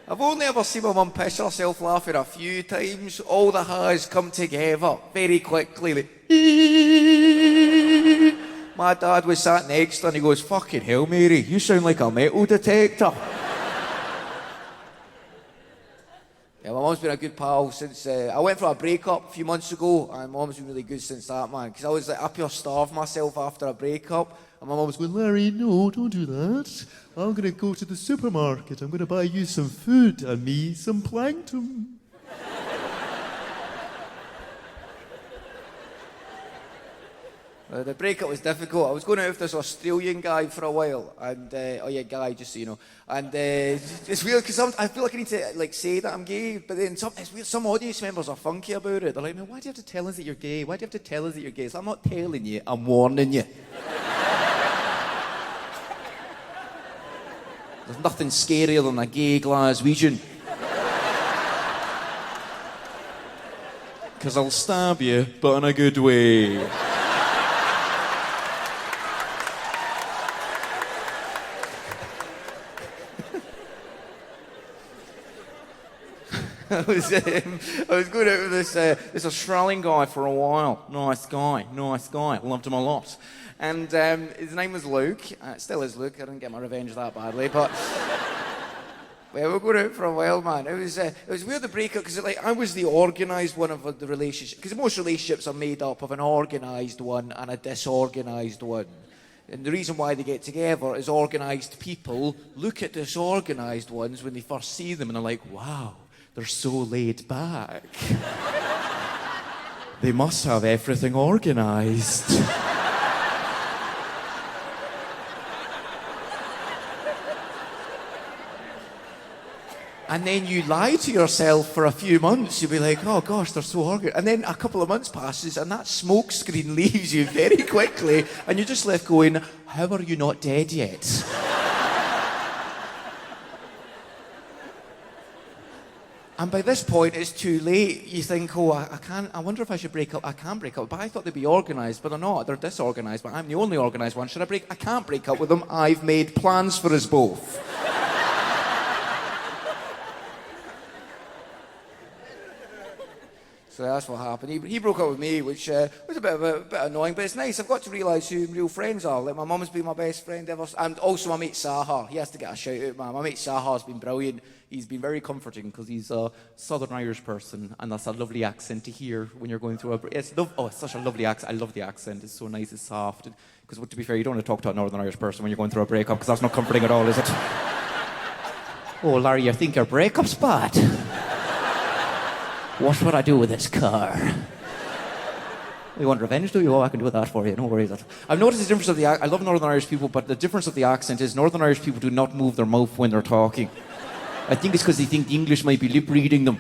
I've only ever seen my mum piss herself laughing a few times. All the ha's come together very quickly. Like, my dad was sat next to her and he goes, fucking hell, Mary, you sound like a metal detector. mum's been a good pal since... I went for a breakup a few months ago, and my mum's been really good since that, man. Because I was like, I pure starved myself after a breakup. And my mum was going, Larry, no, don't do that. I'm going to go to the supermarket. I'm going to buy you some food and me some plankton. The breakup was difficult. I was going out with this Australian guy for a while, and guy, just so you know. And it's weird because I feel like I need to like say that I'm gay, but then it's weird. Some audience members are funky about it. They're like, "Man, why do you have to tell us that you're gay? Why do you have to tell us that you're gay?" So I'm not telling you. I'm warning you. There's nothing scarier than a gay Glaswegian. Because I'll stab you, but in a good way. I was going out with this Australian guy for a while. Nice guy. Loved him a lot. And his name was Luke. Still is Luke. I didn't get my revenge that badly, but we were going out for a while, man. It was weird, the breakup, because I was the organised one of the relationship. Because most relationships are made up of an organised one and a disorganised one. And the reason why they get together is organised people look at disorganised ones when they first see them and they're like, wow, they're so laid back. They must have everything organised. And then you lie to yourself for a few months. You'll be like, oh gosh, they're so organised. And then a couple of months passes and that smoke screen leaves you very quickly and you're just left going, how are you not dead yet? And by this point, it's too late. You think, oh, I wonder if I should break up. I can break up. But I thought they'd be organised, but they're not. They're disorganised, but I'm the only organised one. Should I break? I can't break up with them. I've made plans for us both. So that's what happened. He broke up with me, which was a bit annoying, but it's nice. I've got to realise who real friends are. Like, my mum has been my best friend ever. And also my mate Sahar. He has to get a shout out, man. My mate Sahar's been brilliant. He's been very comforting because he's a Southern Irish person, and that's a lovely accent to hear when you're going through it's such a lovely accent. I love the accent. It's so nice, it's soft. Because to be fair, you don't want to talk to a Northern Irish person when you're going through a breakup, because that's not comforting at all, is it? Oh, Larry, you think your breakup's bad? What would I do with this car? You want revenge, do you? Oh, I can do that for you, no worries. I've noticed the difference of the accent. I love Northern Irish people, but the difference of the accent is Northern Irish people do not move their mouth when they're talking. I think it's because they think the English might be lip reading them.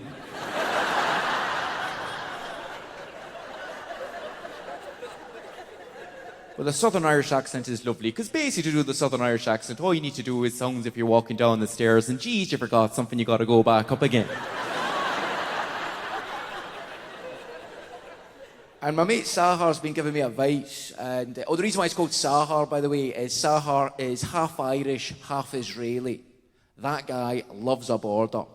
Well, the Southern Irish accent is lovely, because basically to do the Southern Irish accent, all you need to do is sounds if you're walking down the stairs and geez, you forgot something, you got to go back up again. And my mate Sahar's been giving me advice, and the reason why it's called Sahar, by the way, is Sahar is half Irish, half Israeli. That guy loves a border.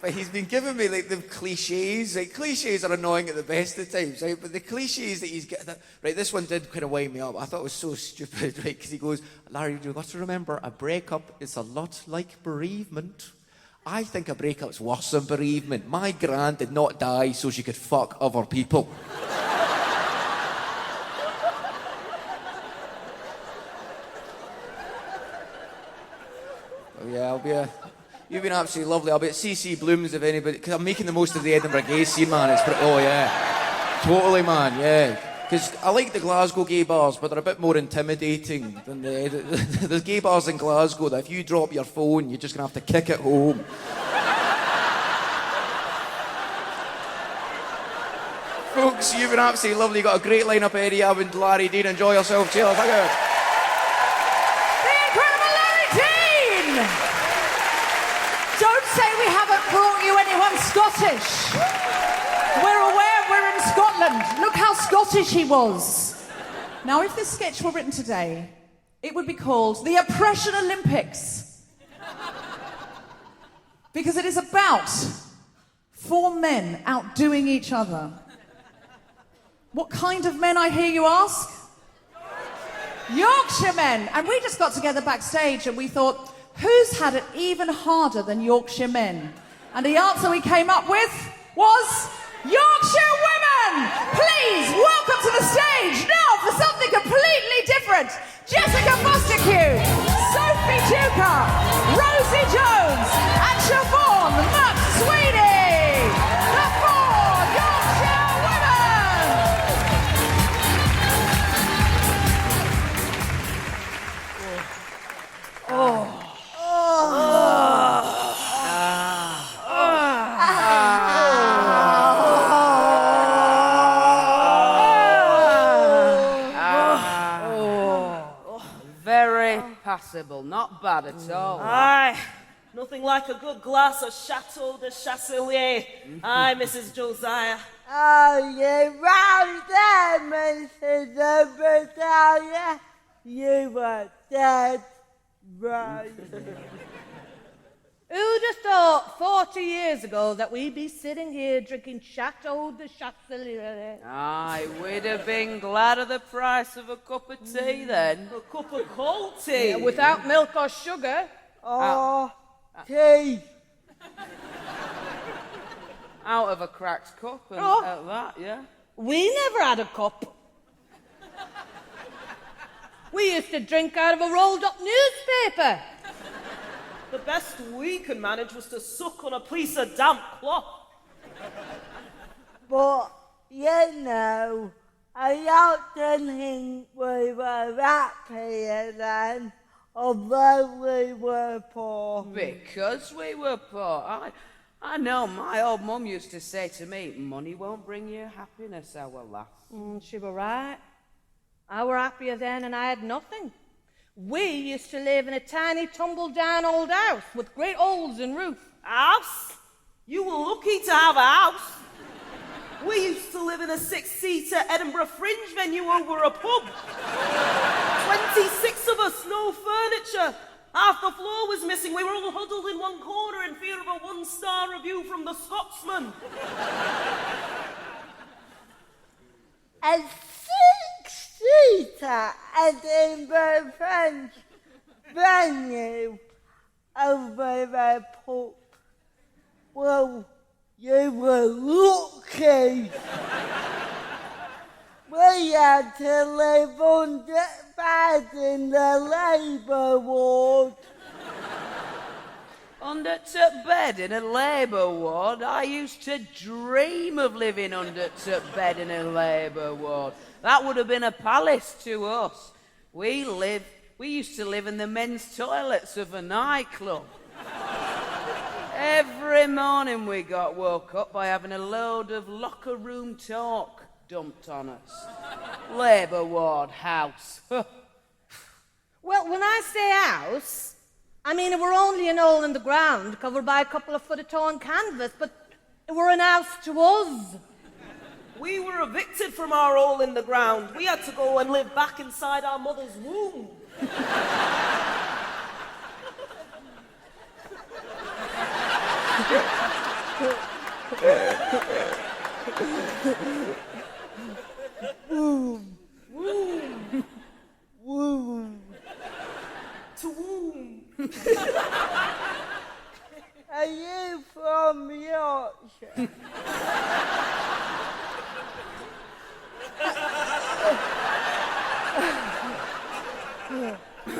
But he's been giving me like the cliches. Like, cliches are annoying at the best of times, right? But the cliches that he's getting, right? This one did kind of wind me up. I thought it was so stupid, right? Because he goes, Larry, you've got to remember, a breakup is a lot like bereavement. I think a breakup's worse than bereavement. My gran did not die so she could fuck other people. Oh yeah, you've been absolutely lovely. I'll be at CC Blooms if anybody... Because I'm making the most of the Edinburgh gay scene, man. Oh, yeah. Totally, man, yeah. Because I like the Glasgow gay bars, but they're a bit more intimidating than there's gay bars in Glasgow that if you drop your phone, you're just going to have to kick it home. Folks, you've been absolutely lovely. You've got a great lineup, Eddie, and Larry Dean. Enjoy yourself. Cheers. Thank you. Don't say we haven't brought you anyone Scottish. We're aware we're in Scotland. Look how Scottish he was. Now, if this sketch were written today, it would be called the Oppression Olympics. Because it is about 4 men outdoing each other. What kind of men, I hear you ask? Yorkshiremen. And we just got together backstage and we thought, who's had it even harder than Yorkshire men? And the answer we came up with was Yorkshire women! Please, welcome to the stage now for something completely different. Jessica Bosticue, Sophie Duker, Rosie Jones, and Siobhan McSweeney. The 4 Yorkshire women! Very passable, not bad at all. Aye, nothing like a good glass of Chateau de Chasselier. Aye, Mrs. Josiah. Oh, you're right there, Mrs. Obadiah. You were dead right. Who'd have thought 40 years ago that we'd be sitting here drinking Chateau de Chasselier? Aye, we'd have been glad of the price of a cup of tea then. A cup of cold tea. Yeah, without milk or sugar. Oh, tea. Out of a cracked cup and Oh. at that, yeah. We never had a cup. We used to drink out of a rolled up newspaper. The best we could manage was to suck on a piece of damp cloth. But, you know, I often think we were happier then, although we were poor. Because we were poor. I know my old mum used to say to me, money won't bring you happiness, our lass. She were right. I were happier then and I had nothing. We used to live in a tiny tumble-down old house with great holes in roof. House? You were lucky to have a house. We used to live in a 6-seater Edinburgh Fringe venue over a pub. 26 of us, no furniture. Half the floor was missing. We were all huddled in one corner in fear of a 1-star review from the Scotsman. A 6-seater Edinburgh Fringe venue over a pub. Well, you were lucky. We had to live under bed in the Labour ward. Under to bed in a Labour ward? I used to dream of living under to bed in a Labour ward. That would have been a palace to us. We used to live in the men's toilets of a nightclub. Every morning we got woke up by having a load of locker room talk dumped on us. Labour ward house. Well, when I say house, I mean it were only an hole in the ground covered by a couple of foot of torn canvas, but it were an house to us. We were evicted from our hole in the ground. We had to go and live back inside our mother's womb. Womb. Womb. Womb. To womb. Are you from Yorkshire?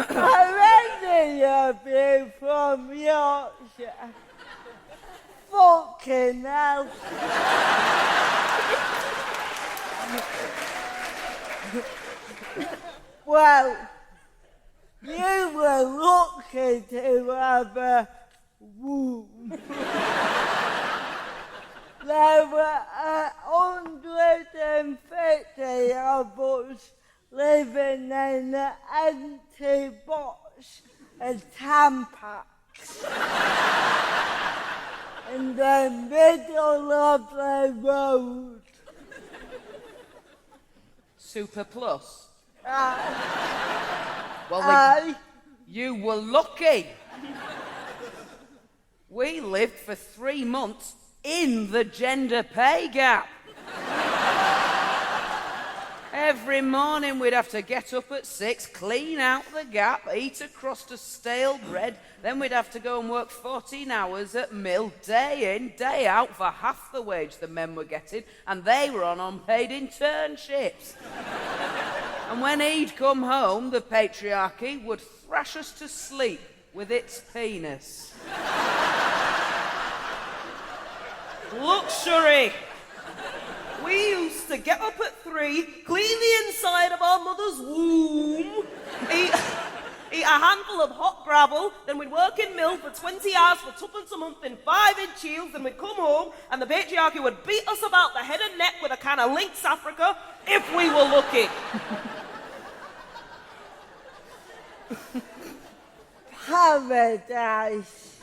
How many of you from Yorkshire? Fucking hell. Well, you were lucky to have a womb. There were 150 of us living in an empty box of Tampax in the middle of the road. Super Plus. Well, you were lucky. We lived for 3 months in the gender pay gap. Every morning we'd have to get up at 6, clean out the gap, eat a crust of stale bread, then we'd have to go and work 14 hours at mill, day in, day out, for half the wage the men were getting, and they were on unpaid internships. And when he'd come home, the patriarchy would thrash us to sleep with its penis. Luxury. We used to get up at 3, clean the inside of our mother's womb, eat a handful of hot gravel, then we'd work in mill for 20 hours for tuppence a month in 5-inch heels, then we'd come home and the patriarchy would beat us about the head and neck with a can of Lynx Africa if we were lucky. Paradise.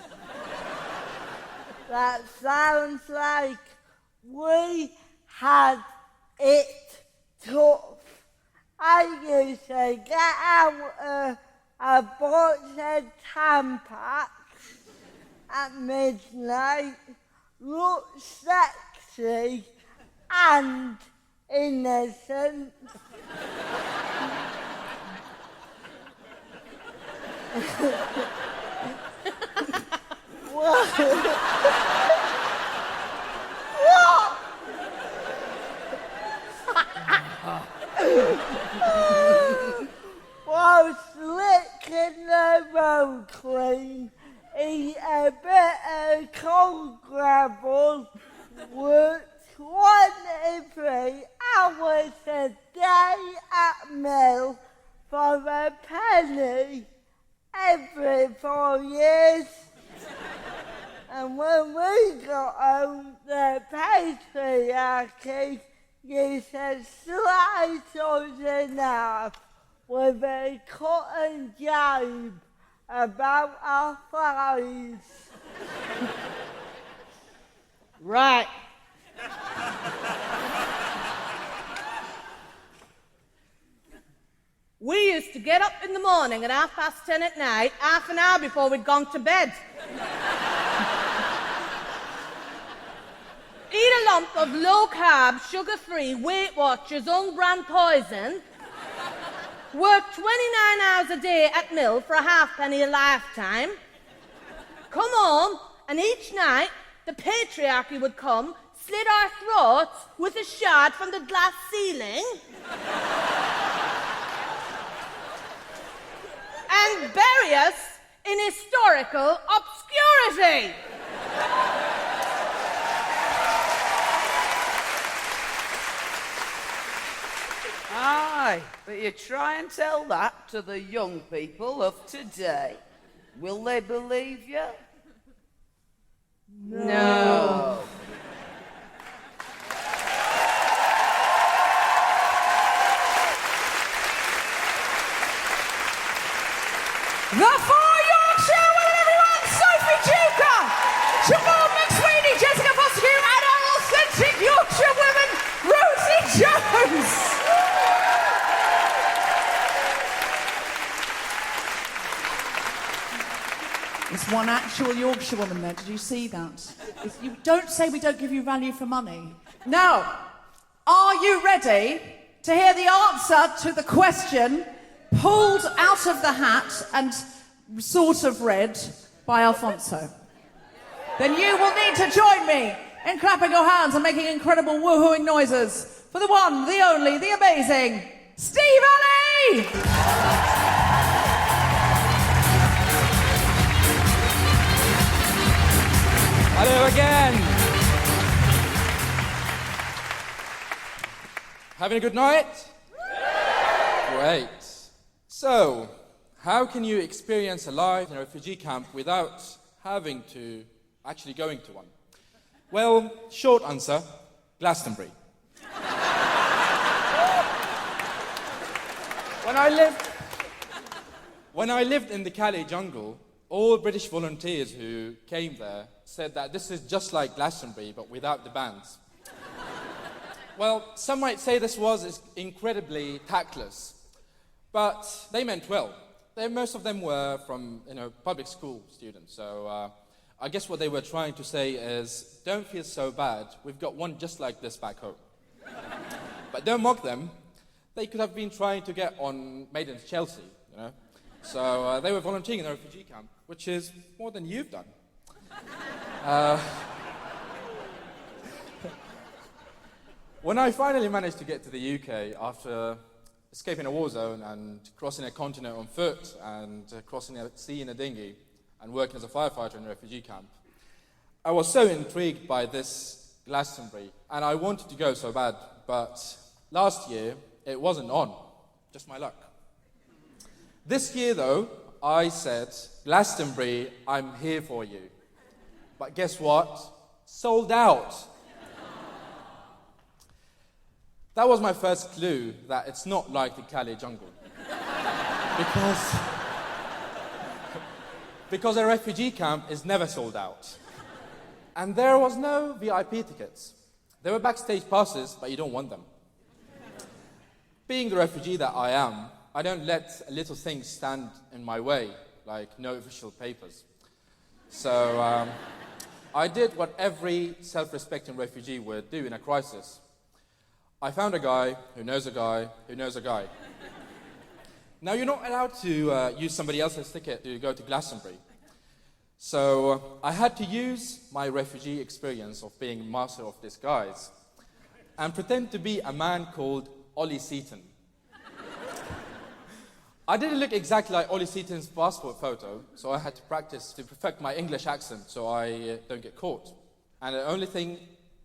That sounds like we had it tough. I used to get out a box of Tampax at midnight, look sexy and innocent. What? While slicking the road clean, eat a bit of cold gravel, worked 23 hours a day at mill for a penny every 4 years. And when we got home, the patriarchy used to slice us in half with a cotton jibe about our thighs. Right. We used to get up in the morning at 10:30 at night, half an hour before we'd gone to bed. Eat a lump of low-carb, sugar-free, Weight Watchers own brand poison. Work 29 hours a day at mill for a halfpenny a lifetime. Come home, and each night the patriarchy would come, slit our throats with a shard from the glass ceiling, and bury us in historical obscurity. Aye, but you try and tell that to the young people of today. Will they believe you? No. The four Yorkshire women, everyone! Sophie Duker, Siobhan McSweeney, Jessica Foster, and our authentic Yorkshire women, Rosie Jones! There's one actual Yorkshire woman there. Did you see that? You don't say we don't give you value for money. Now, are you ready to hear the answer to the question pulled out of the hat and sort of read by Alfonso? Then you will need to join me in clapping your hands and making incredible woohooing noises for the one, the only, the amazing Steve Alley! Hello again. Having a good night? Great. So, how can you experience a life in a refugee camp without having to actually going to one? Well, short answer, Glastonbury. When I lived in the Calais jungle, all British volunteers who came there said that this is just like Glastonbury, but without the bands. Well, some might say this was incredibly tactless, but they meant well. Most of them were from, public school students, so I guess what they were trying to say is, don't feel so bad, we've got one just like this back home. But don't mock them. They could have been trying to get on Made in Chelsea, you know. So they were volunteering in a refugee camp, which is more than you've done. When I finally managed to get to the UK after escaping a war zone and crossing a continent on foot and crossing a sea in a dinghy and working as a firefighter in a refugee camp, I was so intrigued by this Glastonbury and I wanted to go so bad, but last year it wasn't on, just my luck. This year though, I said, Glastonbury, I'm here for you. But guess what? Sold out. That was my first clue that it's not like the Calais jungle. Because a refugee camp is never sold out. And there was no VIP tickets. There were backstage passes, but you don't want them. Being the refugee that I am, I don't let little things stand in my way, like no official papers. So I did what every self-respecting refugee would do in a crisis. I found a guy who knows a guy who knows a guy. Now, you're not allowed to use somebody else's ticket to go to Glastonbury. So I had to use my refugee experience of being master of disguise and pretend to be a man called Ollie Seaton. I didn't look exactly like Ollie Seaton's passport photo, so I had to practice to perfect my English accent so I don't get caught. And the only thing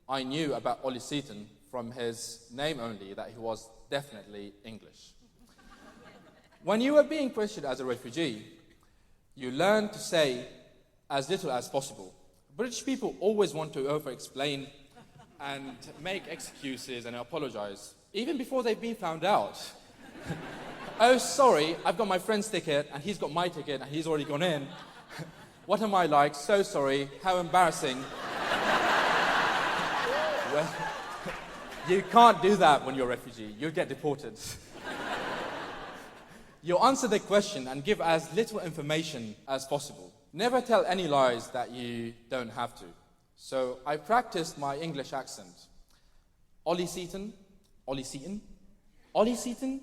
I knew about Ollie Seaton from his name only, that he was definitely English. When you are being questioned as a refugee, you learn to say as little as possible. British people always want to over-explain and make excuses and apologize, even before they've been found out. Oh, sorry, I've got my friend's ticket, and he's got my ticket, and he's already gone in. What am I like? So sorry, how embarrassing. Well, you can't do that when you're a refugee. You'll get deported. You answer the question and give as little information as possible. Never tell any lies that you don't have to. So I practiced my English accent. Ollie Seaton, Ollie Seaton, Ollie Seaton.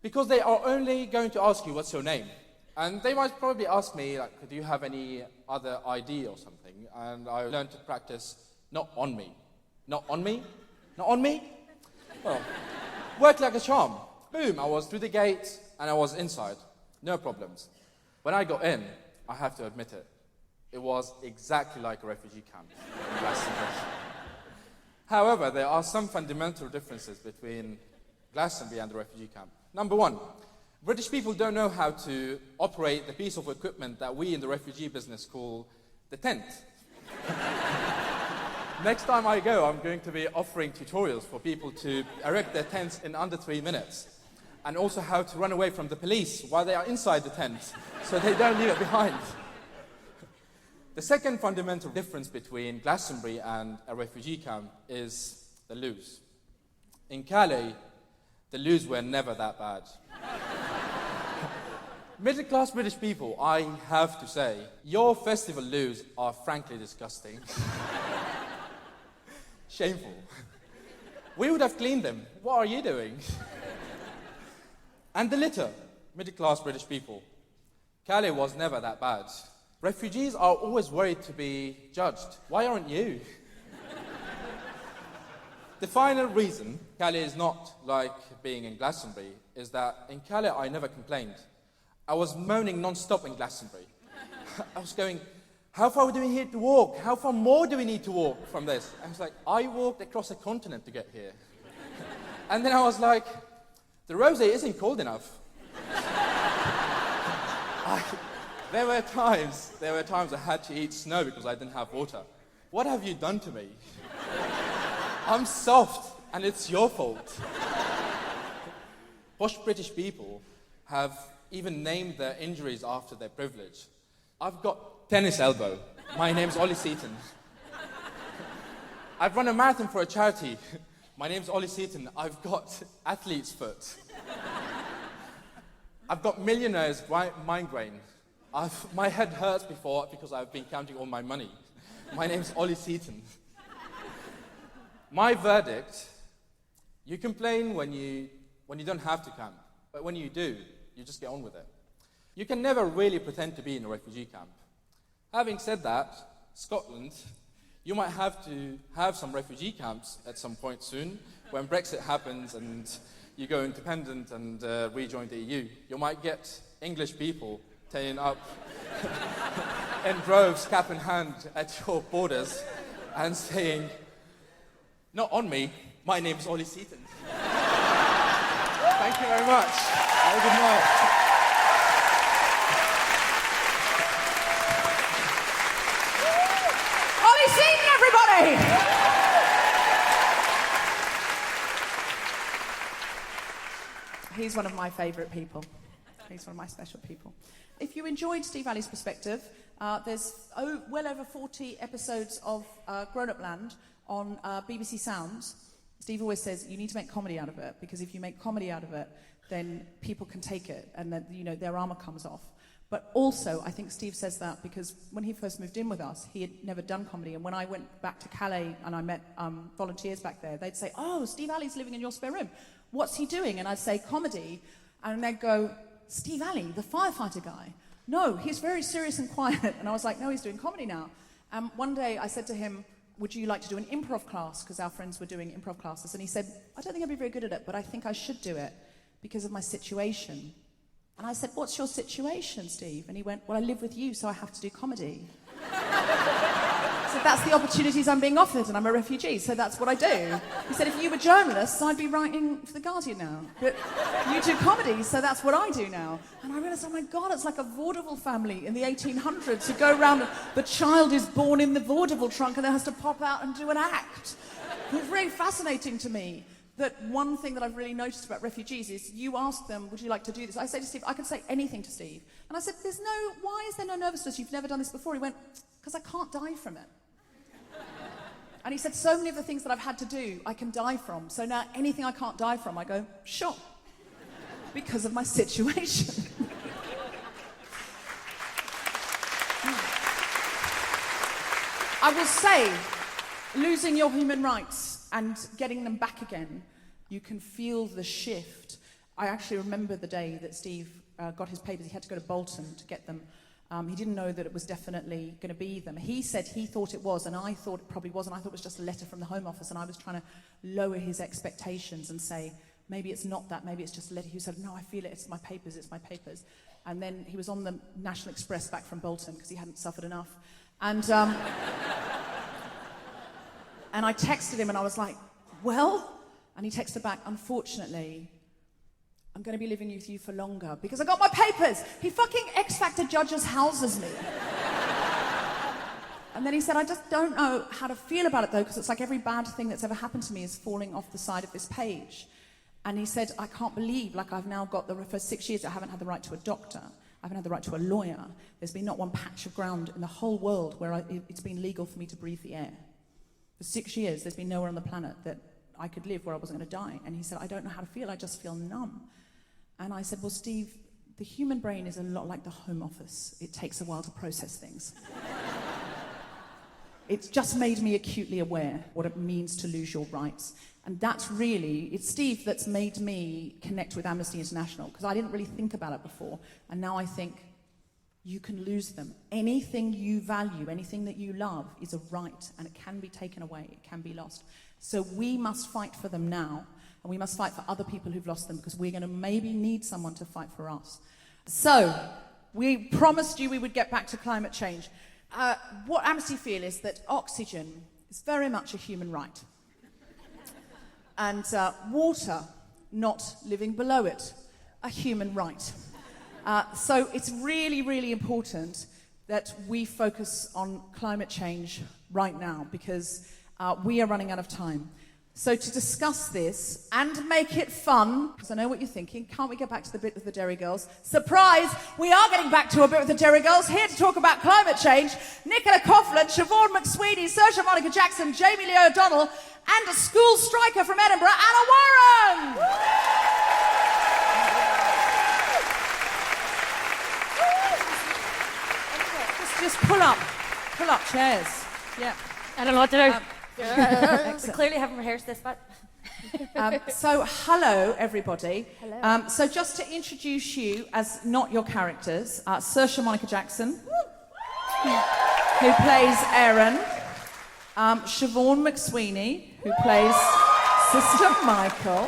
Because they are only going to ask you, what's your name? And they might probably ask me, like, do you have any other ID or something? And I learned to practice, not on me. Not on me? Not on me? Well, worked like a charm. Boom, I was through the gate and I was inside. No problems. When I got in, I have to admit it, it was exactly like a refugee camp in Glastonbury. However, there are some fundamental differences between Glastonbury and the refugee camp. Number one, British people don't know how to operate the piece of equipment that we in the refugee business call the tent. Next time I go, I'm going to be offering tutorials for people to erect their tents in under 3 minutes, and also how to run away from the police while they are inside the tent, so they don't leave it behind. The second fundamental difference between Glastonbury and a refugee camp is the loos. In Calais, the loos were never that bad. Middle-class British people, I have to say, your festival loos are frankly disgusting. Shameful. We would have cleaned them. What are you doing? And the litter, middle-class British people. Calais was never that bad. Refugees are always worried to be judged. Why aren't you? The final reason Calais is not like being in Glastonbury is that in Calais I never complained. I was moaning non-stop in Glastonbury. I was going, how far do we need to walk? How far more do we need to walk from this? I was like, I walked across a continent to get here. And then I was like, the rosé isn't cold enough. There were times I had to eat snow because I didn't have water. What have you done to me? I'm soft, and it's your fault. Posh British people have even named their injuries after their privilege. I've got tennis elbow. My name's Ollie Seaton. I've run a marathon for a charity. My name's Ollie Seaton. I've got athlete's foot. I've got millionaire's migraine. My head hurts because I've been counting all my money. My name's Ollie Seaton. My verdict, you complain when you when you don't have to camp. But when you do, you just get on with it. You can never really pretend to be in a refugee camp. Having said that, Scotland, you might have to have some refugee camps at some point soon when Brexit happens and you go independent and rejoin the EU. You might get English people turning up in droves, cap in hand, at your borders and saying, "Not on me, my name's Ollie Seaton." Thank you very much. Have a good night. Ollie Seaton, everybody! He's one of my favourite people. He's one of my special people. If you enjoyed Steve Alley's perspective, there's well over 40 episodes of Grown Up Land on BBC Sounds. Steve always says you need to make comedy out of it, because if you make comedy out of it, then people can take it and then, you know, their armour comes off. But also, I think Steve says that because when he first moved in with us, he had never done comedy. And when I went back to Calais and I met volunteers back there, they'd say, "Oh, Steve Alley's living in your spare room. What's he doing?" And I'd say, "Comedy." And they'd go, "Steve Alley, the firefighter guy? No, he's very serious and quiet." And I was like, "No, he's doing comedy now." One day I said to him, "Would you like to do an improv class?" Because our friends were doing improv classes. And he said, "I don't think I'd be very good at it, but I think I should do it because of my situation." And I said, "What's your situation, Steve?" And he went, "Well, I live with you, so I have to do comedy." So that's the opportunities I'm being offered, and I'm a refugee, so that's what I do. He said, "If you were journalists, I'd be writing for The Guardian now. But you do comedy, so that's what I do now." And I realised, oh my God, it's like a vaudeville family in the 1800s who go around and the child is born in the vaudeville trunk and then has to pop out and do an act. It's very fascinating to me that one thing that I've really noticed about refugees is you ask them, "Would you like to do this?" I say to Steve, I can say anything to Steve. And I said, why is there no nervousness? You've never done this before. He went, "Because I can't die from it." And he said, "So many of the things that I've had to do, I can die from. So now anything I can't die from," I go, "Sure." Because of my situation. I will say, losing your human rights and getting them back again, you can feel the shift. I actually remember the day that Steve got his papers. He had to go to Bolton to get them. He didn't know that it was definitely going to be them. He said he thought it was, and I thought it probably wasn't. I thought it was just a letter from the Home Office, and I was trying to lower his expectations and say, maybe it's not that, maybe it's just a letter. He said, "No, I feel it, it's my papers, it's my papers." And then he was on the National Express back from Bolton because he hadn't suffered enough. And and I texted him and I was like, "Well?" And he texted back, "Unfortunately, I'm going to be living with you for longer because I got my papers." He fucking X Factor judges houses me. And then he said, "I just don't know how to feel about it though, because it's like every bad thing that's ever happened to me is falling off the side of this page." And he said, "I can't believe, like I've now got for 6 years, I haven't had the right to a doctor. I haven't had the right to a lawyer. There's been not one patch of ground in the whole world where it's been legal for me to breathe the air. For 6 years, there's been nowhere on the planet that I could live where I wasn't going to die." And he said, "I don't know how to feel, I just feel numb." And I said, "Well, Steve, the human brain is a lot like the Home Office. It takes a while to process things." It's just made me acutely aware what it means to lose your rights. And that's really, it's Steve that's made me connect with Amnesty International, because I didn't really think about it before. And now I think, you can lose them. Anything you value, anything that you love is a right, and it can be taken away, it can be lost. So we must fight for them now, and we must fight for other people who've lost them, because we're going to maybe need someone to fight for us. So, we promised you we would get back to climate change. What Amnesty feel is that oxygen is very much a human right. And water, not living below it, a human right. So it's really, really important that we focus on climate change right now, because we are running out of time. So to discuss this and make it fun, because I know what you're thinking, can't we get back to the bit with the Derry Girls? Surprise! We are getting back to a bit with the Derry Girls, here to talk about climate change. Nicola Coughlan, Siobhan McSweeney, Saoirse Monica Jackson, Jamie Lee O'Donnell, and a school striker from Edinburgh, Anna Warren! Just pull up chairs. Yeah. I don't know what to do. We clearly haven't rehearsed this, but... So, hello, everybody. Hello. So, just to introduce you as not your characters, Saoirse Monica Jackson, who plays Erin, Siobhan McSweeney, who plays Sister Michael,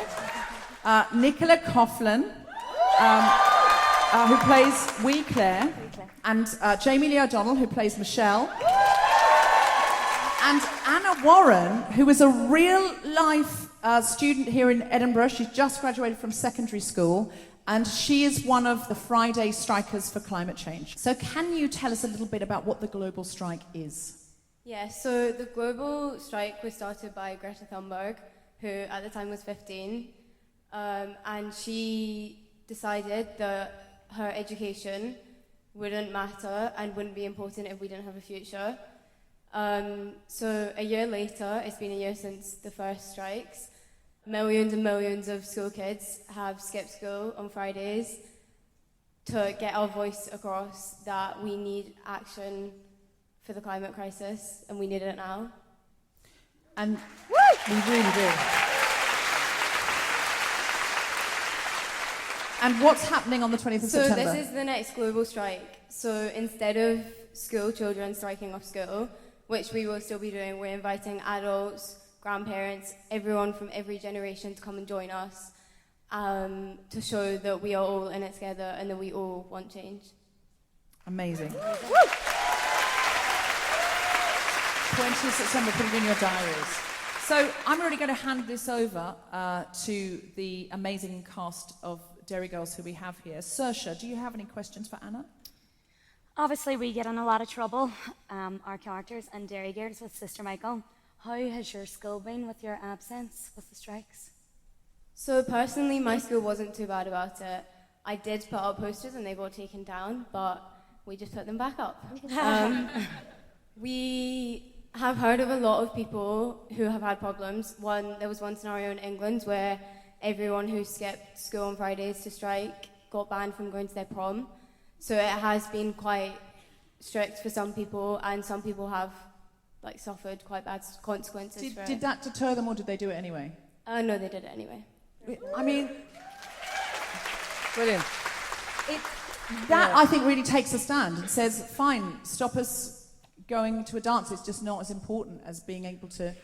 Nicola Coughlan, who plays Wee Claire, and Jamie Lee O'Donnell, who plays Michelle, and Anna Warren, who is a real-life student here in Edinburgh. She's just graduated from secondary school, and she is one of the Friday strikers for climate change. So can you tell us a little bit about what the global strike is? Yeah, so the global strike was started by Greta Thunberg, who at the time was 15, and she decided that her education wouldn't matter and wouldn't be important if we didn't have a future. So a year later, it's been a year since the first strikes, millions and millions of school kids have skipped school on Fridays to get our voice across that we need action for the climate crisis, and we need it now. And we really do. And what's happening on the 20th of September? So this is the next global strike. So instead of school children striking off school, which we will still be doing, we're inviting adults, grandparents, everyone from every generation to come and join us to show that we are all in it together and that we all want change. Amazing. 20th September, put it in your diaries. So I'm really going to hand this over to the amazing cast of Derry Girls who we have here. Saoirse, do you have any questions for Anna? Obviously, we get in a lot of trouble, our characters and Derry Girls with Sister Michael. How has your school been with your absence with the strikes? So personally, my school wasn't too bad about it. I did put up posters and they got taken down, but we just put them back up. We have heard of a lot of people who have had problems. There was one scenario in England where everyone who skipped school on Fridays to strike got banned from going to their prom. So it has been quite strict for some people, and some people have suffered quite bad consequences for it. Did that deter them, or did they do it anyway? No, they did it anyway. I mean, Brilliant. That, I think, really takes a stand and says, fine, stop us going to a dance. It's just not as important as being able to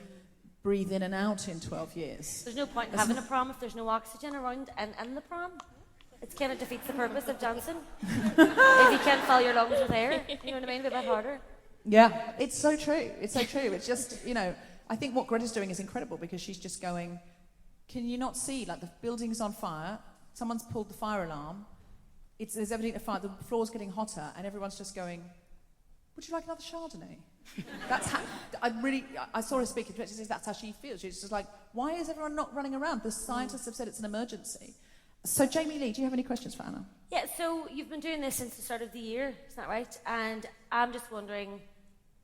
breathe in and out in 12 years. There's no point in having a prom if there's no oxygen around and in the prom. It kind of defeats the purpose of dancing. If you can't fill your lungs with air, you know what I mean? It'd be a bit harder. Yeah, it's so true. It's so true. It's just, I think what Greta's doing is incredible because she's just going, can you not see, the building's on fire, someone's pulled the fire alarm, there's evidently a fire, the floor's getting hotter, and everyone's just going, would you like another Chardonnay? That's how, I saw her speak, that's how she feels. She's just like, why is everyone not running around? The scientists have said it's an emergency. So Jamie Lee, do you have any questions for Anna? Yeah, so you've been doing this since the start of the year, isn't that right? And I'm just wondering,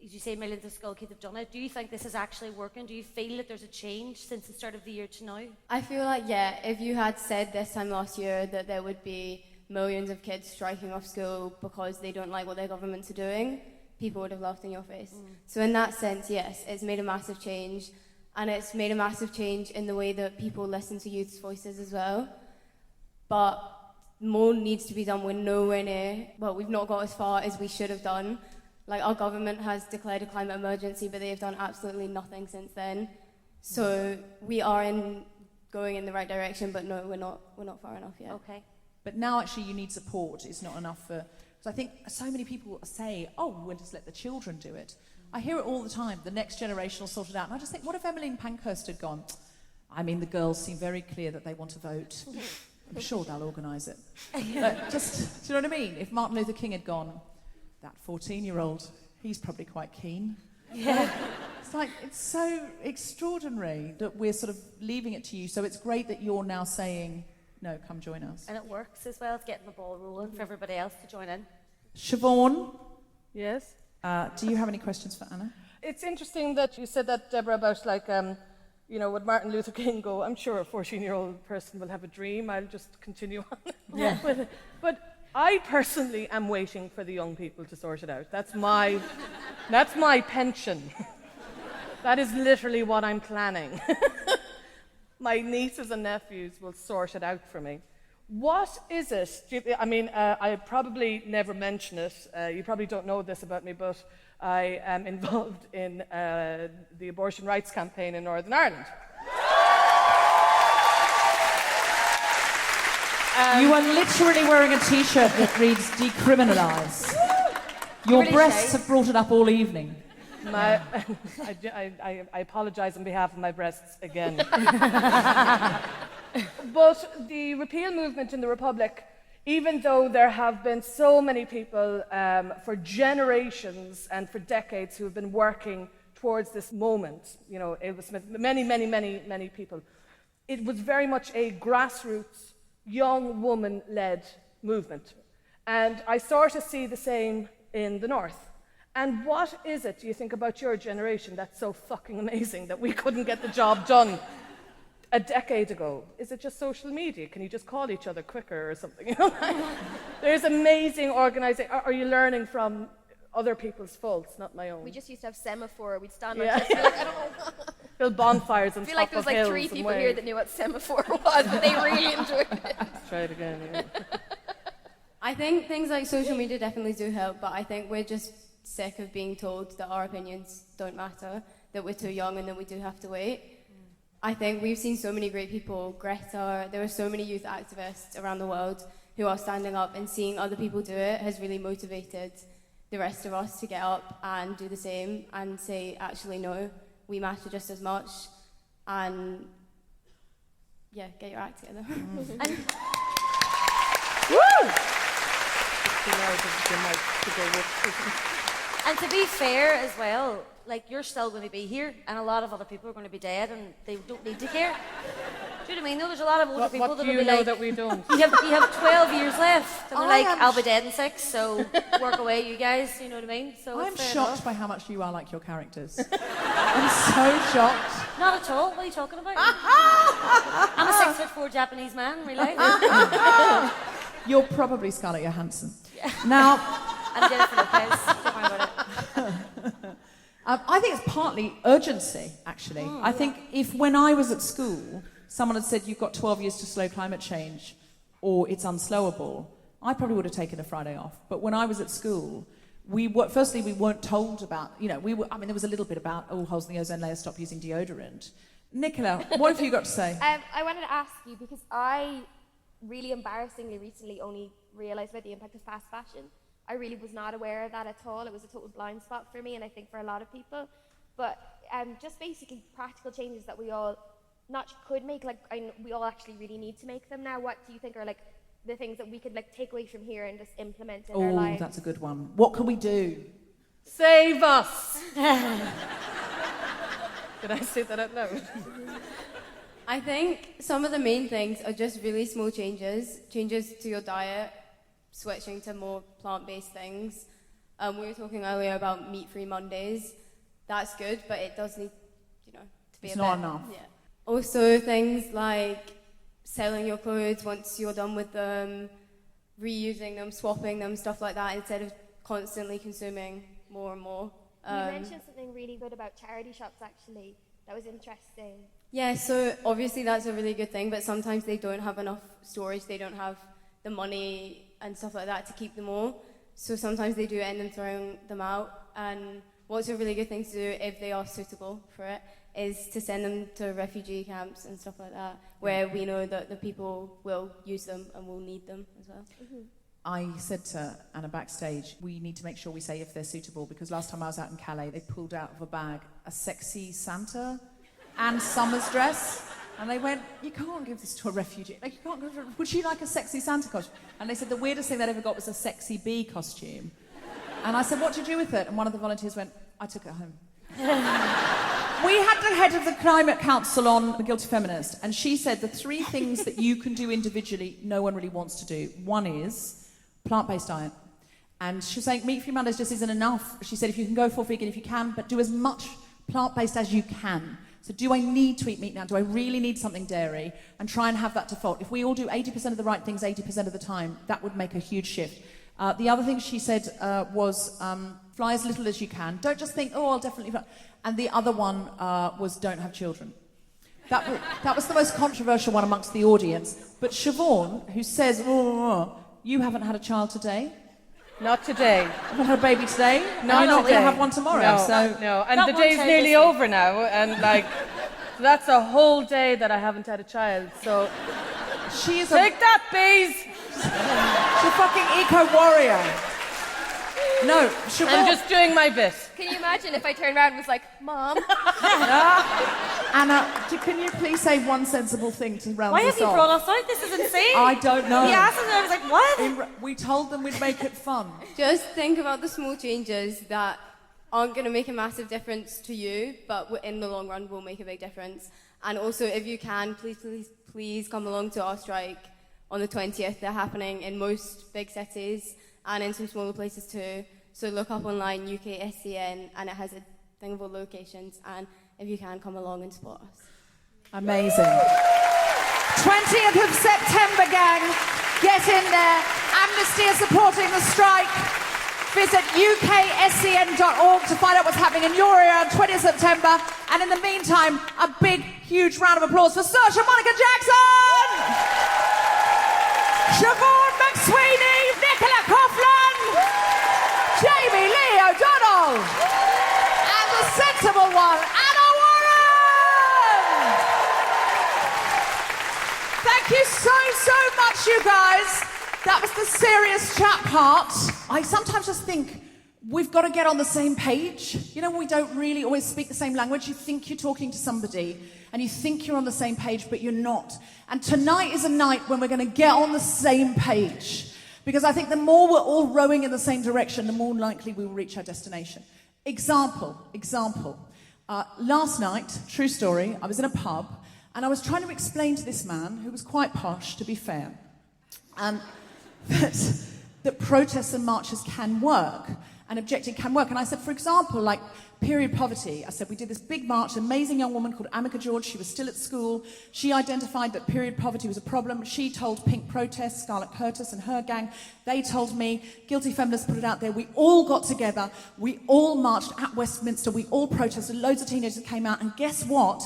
as you say, millions of school kids have done it. Do you think this is actually working? Do you feel that there's a change since the start of the year to now? I feel like, yeah, if you had said this time last year that there would be millions of kids striking off school because they don't like what their governments are doing, people would have laughed in your face. So in that sense, yes, it's made a massive change, and it's made a massive change in the way that people listen to youth's voices as well. But more needs to be done. We're nowhere near, we've not got as far as we should have done. Our government has declared a climate emergency, but they have done absolutely nothing since then. So we are going in the right direction, but no, we're not far enough yet. Okay. But now actually you need support. It's not enough for... So I think so many people say, we'll just let the children do it. I hear it all the time. The next generation will sort it out. And I just think, what if Emmeline Pankhurst had gone, I mean, the girls seem very clear that they want to vote. I'm sure they'll organise it. But just, do you know what I mean? If Martin Luther King had gone, that 14-year-old, he's probably quite keen. Yeah. It's so extraordinary that we're sort of leaving it to you. So it's great that you're now saying, no, come join us. And it works as well. It's getting the ball rolling for everybody else to join in. Siobhan? Yes? Do you have any questions for Anna? It's interesting that you said that, Deborah, about would Martin Luther King go, I'm sure a 14-year-old person will have a dream, I'll just continue on with it. But I personally am waiting for the young people to sort it out. That's my pension. That is literally what I'm planning. My nieces and nephews will sort it out for me. What is it? I mean, I probably never mention it. You probably don't know this about me, but I am involved in the abortion rights campaign in Northern Ireland. You are literally wearing a T-shirt that reads "decriminalise." Your breasts have brought it up all evening. I apologise on behalf of my breasts again. But the repeal movement in the Republic, even though there have been so many people for generations and for decades who have been working towards this moment, you know, Ailsa Smith, many people, it was very much a grassroots, young woman-led movement. And I sort of see the same in the North. And what is it, do you think, about your generation that's so fucking amazing that we couldn't get the job done a decade ago? Is it just social media? Can you just call each other quicker or something? You know, there's amazing organisation. Are you learning from other people's faults, not my own? We just used to have semaphore. We'd stand on just like, I don't know. Build bonfires on top of hills. I feel like there was like 3 people here that knew what semaphore was, but they really enjoyed it. Let's try it again. Yeah. I think things like social media definitely do help, but I think we're just sick of being told that our opinions don't matter, that we're too young and that we do have to wait. I think we've seen so many great people, Greta, there are so many youth activists around the world who are standing up, and seeing other people do it has really motivated the rest of us to get up and do the same and say, actually, no, we matter just as much, and yeah, get your act together. And And to be fair as well, like, you're still going to be here, and a lot of other people are going to be dead, and they don't need to care. Do you know what I mean? No, there's a lot of older people that will be like, that we don't? You have 12 years left, and they're like, I'll be dead in 6, so work away, you guys. You know what I mean? So I'm shocked by how much you are like your characters. I'm so shocked. Not at all. What are you talking about? I'm a 6'4" Japanese man, really. You're probably Scarlett Johansson. Yeah. Now, I'm Jennifer Lopez. Don't worry about it. I think it's partly urgency, actually. I think if when I was at school, someone had said you've got 12 years to slow climate change or it's unslowable, I probably would have taken a Friday off. But when I was at school, firstly, we weren't told about, there was a little bit about, holes in the ozone layer, stop using deodorant. Nicola, what have you got to say? I wanted to ask you, because I really embarrassingly recently only realised about the impact of fast fashion. I really was not aware of that at all. It was a total blind spot for me, and I think for a lot of people. But just basically practical changes that we all could make, we all actually really need to make them now. What do you think are the things that we could take away from here and just implement in our lives? Oh, that's a good one. What can we do? Save us! Did I say that out loud? I think some of the main things are just really small changes to your diet, switching to more plant-based things. We were talking earlier about meat-free Mondays. That's good, but it does need, to be it's a not bit... enough. Yeah. Also, things like selling your clothes once you're done with them, reusing them, swapping them, stuff like that, instead of constantly consuming more and more. You mentioned something really good about charity shops, actually. That was interesting. Yeah, so obviously that's a really good thing, but sometimes they don't have enough storage, they don't have the money and stuff like that to keep them all. So sometimes they do end up throwing them out. And what's a really good thing to do if they are suitable for it is to send them to refugee camps and stuff like that, where we know that the people will use them and will need them as well. Mm-hmm. I said to Anna backstage, we need to make sure we say if they're suitable, because last time I was out in Calais, they pulled out of a bag a sexy Santa and Summer's dress. And they went, you can't give this to a refugee. You can't give it. Would she like a sexy Santa costume? And they said the weirdest thing they'd ever got was a sexy bee costume. And I said, what did you do with it? And one of the volunteers went, I took it home. We had the head of the Climate Council on, The Guilty Feminist, and she said the 3 things that you can do individually no one really wants to do. One is plant-based diet. And she was saying meat-free Mondays just isn't enough. She said if you can go full vegan if you can, but do as much plant-based as you can. So do I need to eat meat now? Do I really need something dairy? And try and have that default. If we all do 80% of the right things 80% of the time, that would make a huge shift. The other thing she said was fly as little as you can. Don't just think, I'll definitely fly. and the other one was don't have children. That was the most controversial one amongst the audience. But Siobhan, who says, you haven't had a child today? Not today. You haven't had a baby today? No, you're not today. going to have one tomorrow. No, so no. And the day's nearly over now, and like, that's a whole day that I haven't had a child. So she is take that, bees. She's a fucking eco-warrior. No, Siobhan. I'm just doing my bit. Can you imagine if I turned around and was like, Mom? Anna, can you please say one sensible thing to round Why this have you off? brought us out? This is insane. I don't know. He asked us and I was like, what? We told them we'd make it fun. Just think about the small changes that aren't going to make a massive difference to you, but in the long run will make a big difference. And also, if you can, please come along to our strike on the 20th. They're happening in most big cities and in some smaller places too. So look up online, UK SCN, and it has a thing of all locations. And if you can, come along and support us. Amazing. 20th of September, gang. Get in there. Amnesty is supporting the strike. Visit ukscn.org to find out what's happening in your area on 20th September. And in the meantime, a big, huge round of applause for Saoirse Monica Jackson! Siobhan McSweeney, Nicola Coughlan, Jamie Lee O'Donnell, and the sensible one, Anna Warren! Thank you so much, you guys. That was the serious chat part. I sometimes just think we've got to get on the same page. You know, we don't really always speak the same language. You think you're talking to somebody and you think you're on the same page, but you're not. And tonight is a night when we're going to get on the same page. Because I think the more we're all rowing in the same direction, the more likely we will reach our destination. Example. Last night, true story, I was in a pub and I was trying to explain to this man, who was quite posh, to be fair, that protests and marches can work and objecting can work. And I said, for example, like period poverty. I said, we did this big march, an amazing young woman called Amika George. She was still at school. She identified that period poverty was a problem. She told Pink Protest, Scarlett Curtis and her gang. They told me, Guilty Feminists put it out there. We all got together. We all marched at Westminster. We all protested. Loads of teenagers came out. And guess what?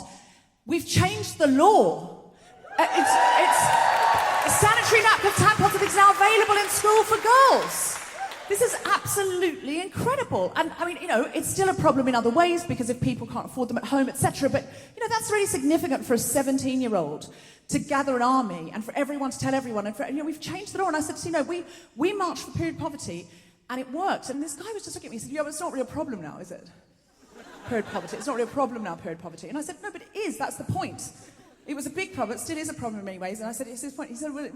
We've changed the law. It's sanitary napkins, tampons and things now available in school for girls. This is absolutely incredible. And I mean, you know, it's still a problem in other ways because if people can't afford them at home, etc. But, you know, that's really significant for a 17-year-old to gather an army and for everyone to tell everyone. And, you know, we've changed the law. And I said, you know, we marched for period poverty and it worked. And this guy was just looking at me and said, yeah, but it's not really a problem now, is it? Period poverty. It's not really a problem now, period poverty. And I said, no, but it is. That's the point. It was a big problem. It still is a problem in many ways. And I said, it's his point. He said, well,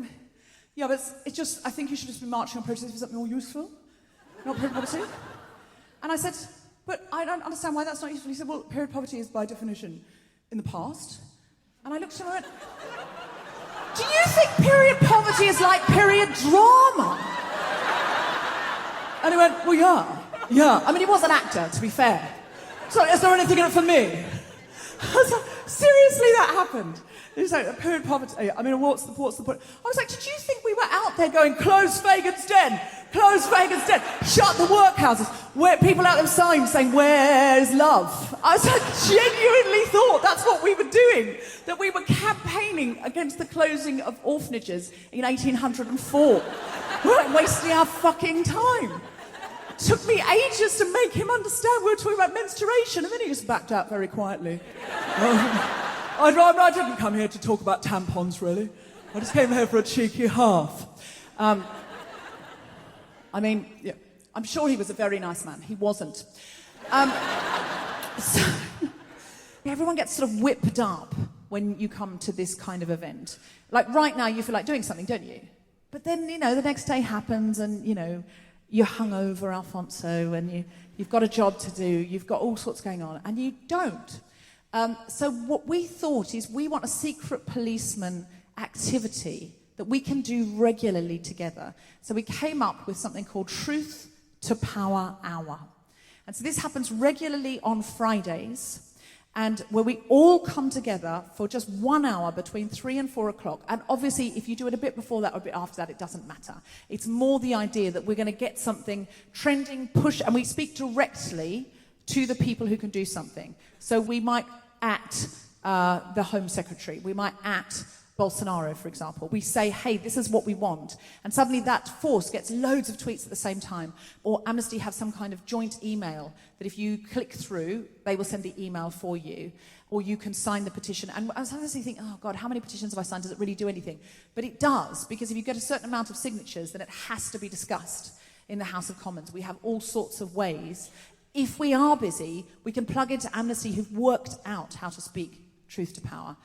yeah, but it's just, I think you should just be marching on protest for something more useful, not period poverty. And I said, but I don't understand why that's not useful. He said, well, period poverty is by definition in the past. And I looked at him and I went, do you think period poverty is like period drama? And he went, well, yeah. I mean, he was an actor, to be fair. So is there anything in it for me? I was like, seriously, that happened. He was like, period poverty. I mean, what's the point? I was like, did you think we were out there going, close Fagan's Den, close Fagan's Den, shut the workhouses, where people out there signs saying, where's love? I was like, genuinely thought that's what we were doing, that we were campaigning against the closing of orphanages in 1804. We weren't wasting our fucking time. Took me ages to make him understand we were talking about menstruation, and then he just backed out very quietly. I didn't come here to talk about tampons, really. I just came here for a cheeky half. I mean, yeah, I'm sure he was a very nice man. He wasn't. So, everyone gets sort of whipped up when you come to this kind of event. Like right now, you feel like doing something, don't you? But then, you know, the next day happens and, you know, you're hungover, Alfonso, and you've got a job to do, you've got all sorts going on, and you don't. So what we thought is we want a secret policeman activity that we can do regularly together. So we came up with something called Truth to Power Hour. And so this happens regularly on Fridays, and where we all come together for just 1 hour between 3 and 4 o'clock. And obviously, if you do it a bit before that or a bit after that, it doesn't matter. It's more the idea that we're going to get something trending, push, and we speak directly to the people who can do something. So we might at the Home Secretary, we might at Bolsonaro, for example. We say, hey, this is what we want. And suddenly that force gets loads of tweets at the same time. Or Amnesty have some kind of joint email that if you click through, they will send the email for you. Or you can sign the petition. And I sometimes think, oh God, how many petitions have I signed? Does it really do anything? But it does, because if you get a certain amount of signatures, then it has to be discussed in the House of Commons. We have all sorts of ways. If we are busy, we can plug into Amnesty, who've worked out how to speak truth to power.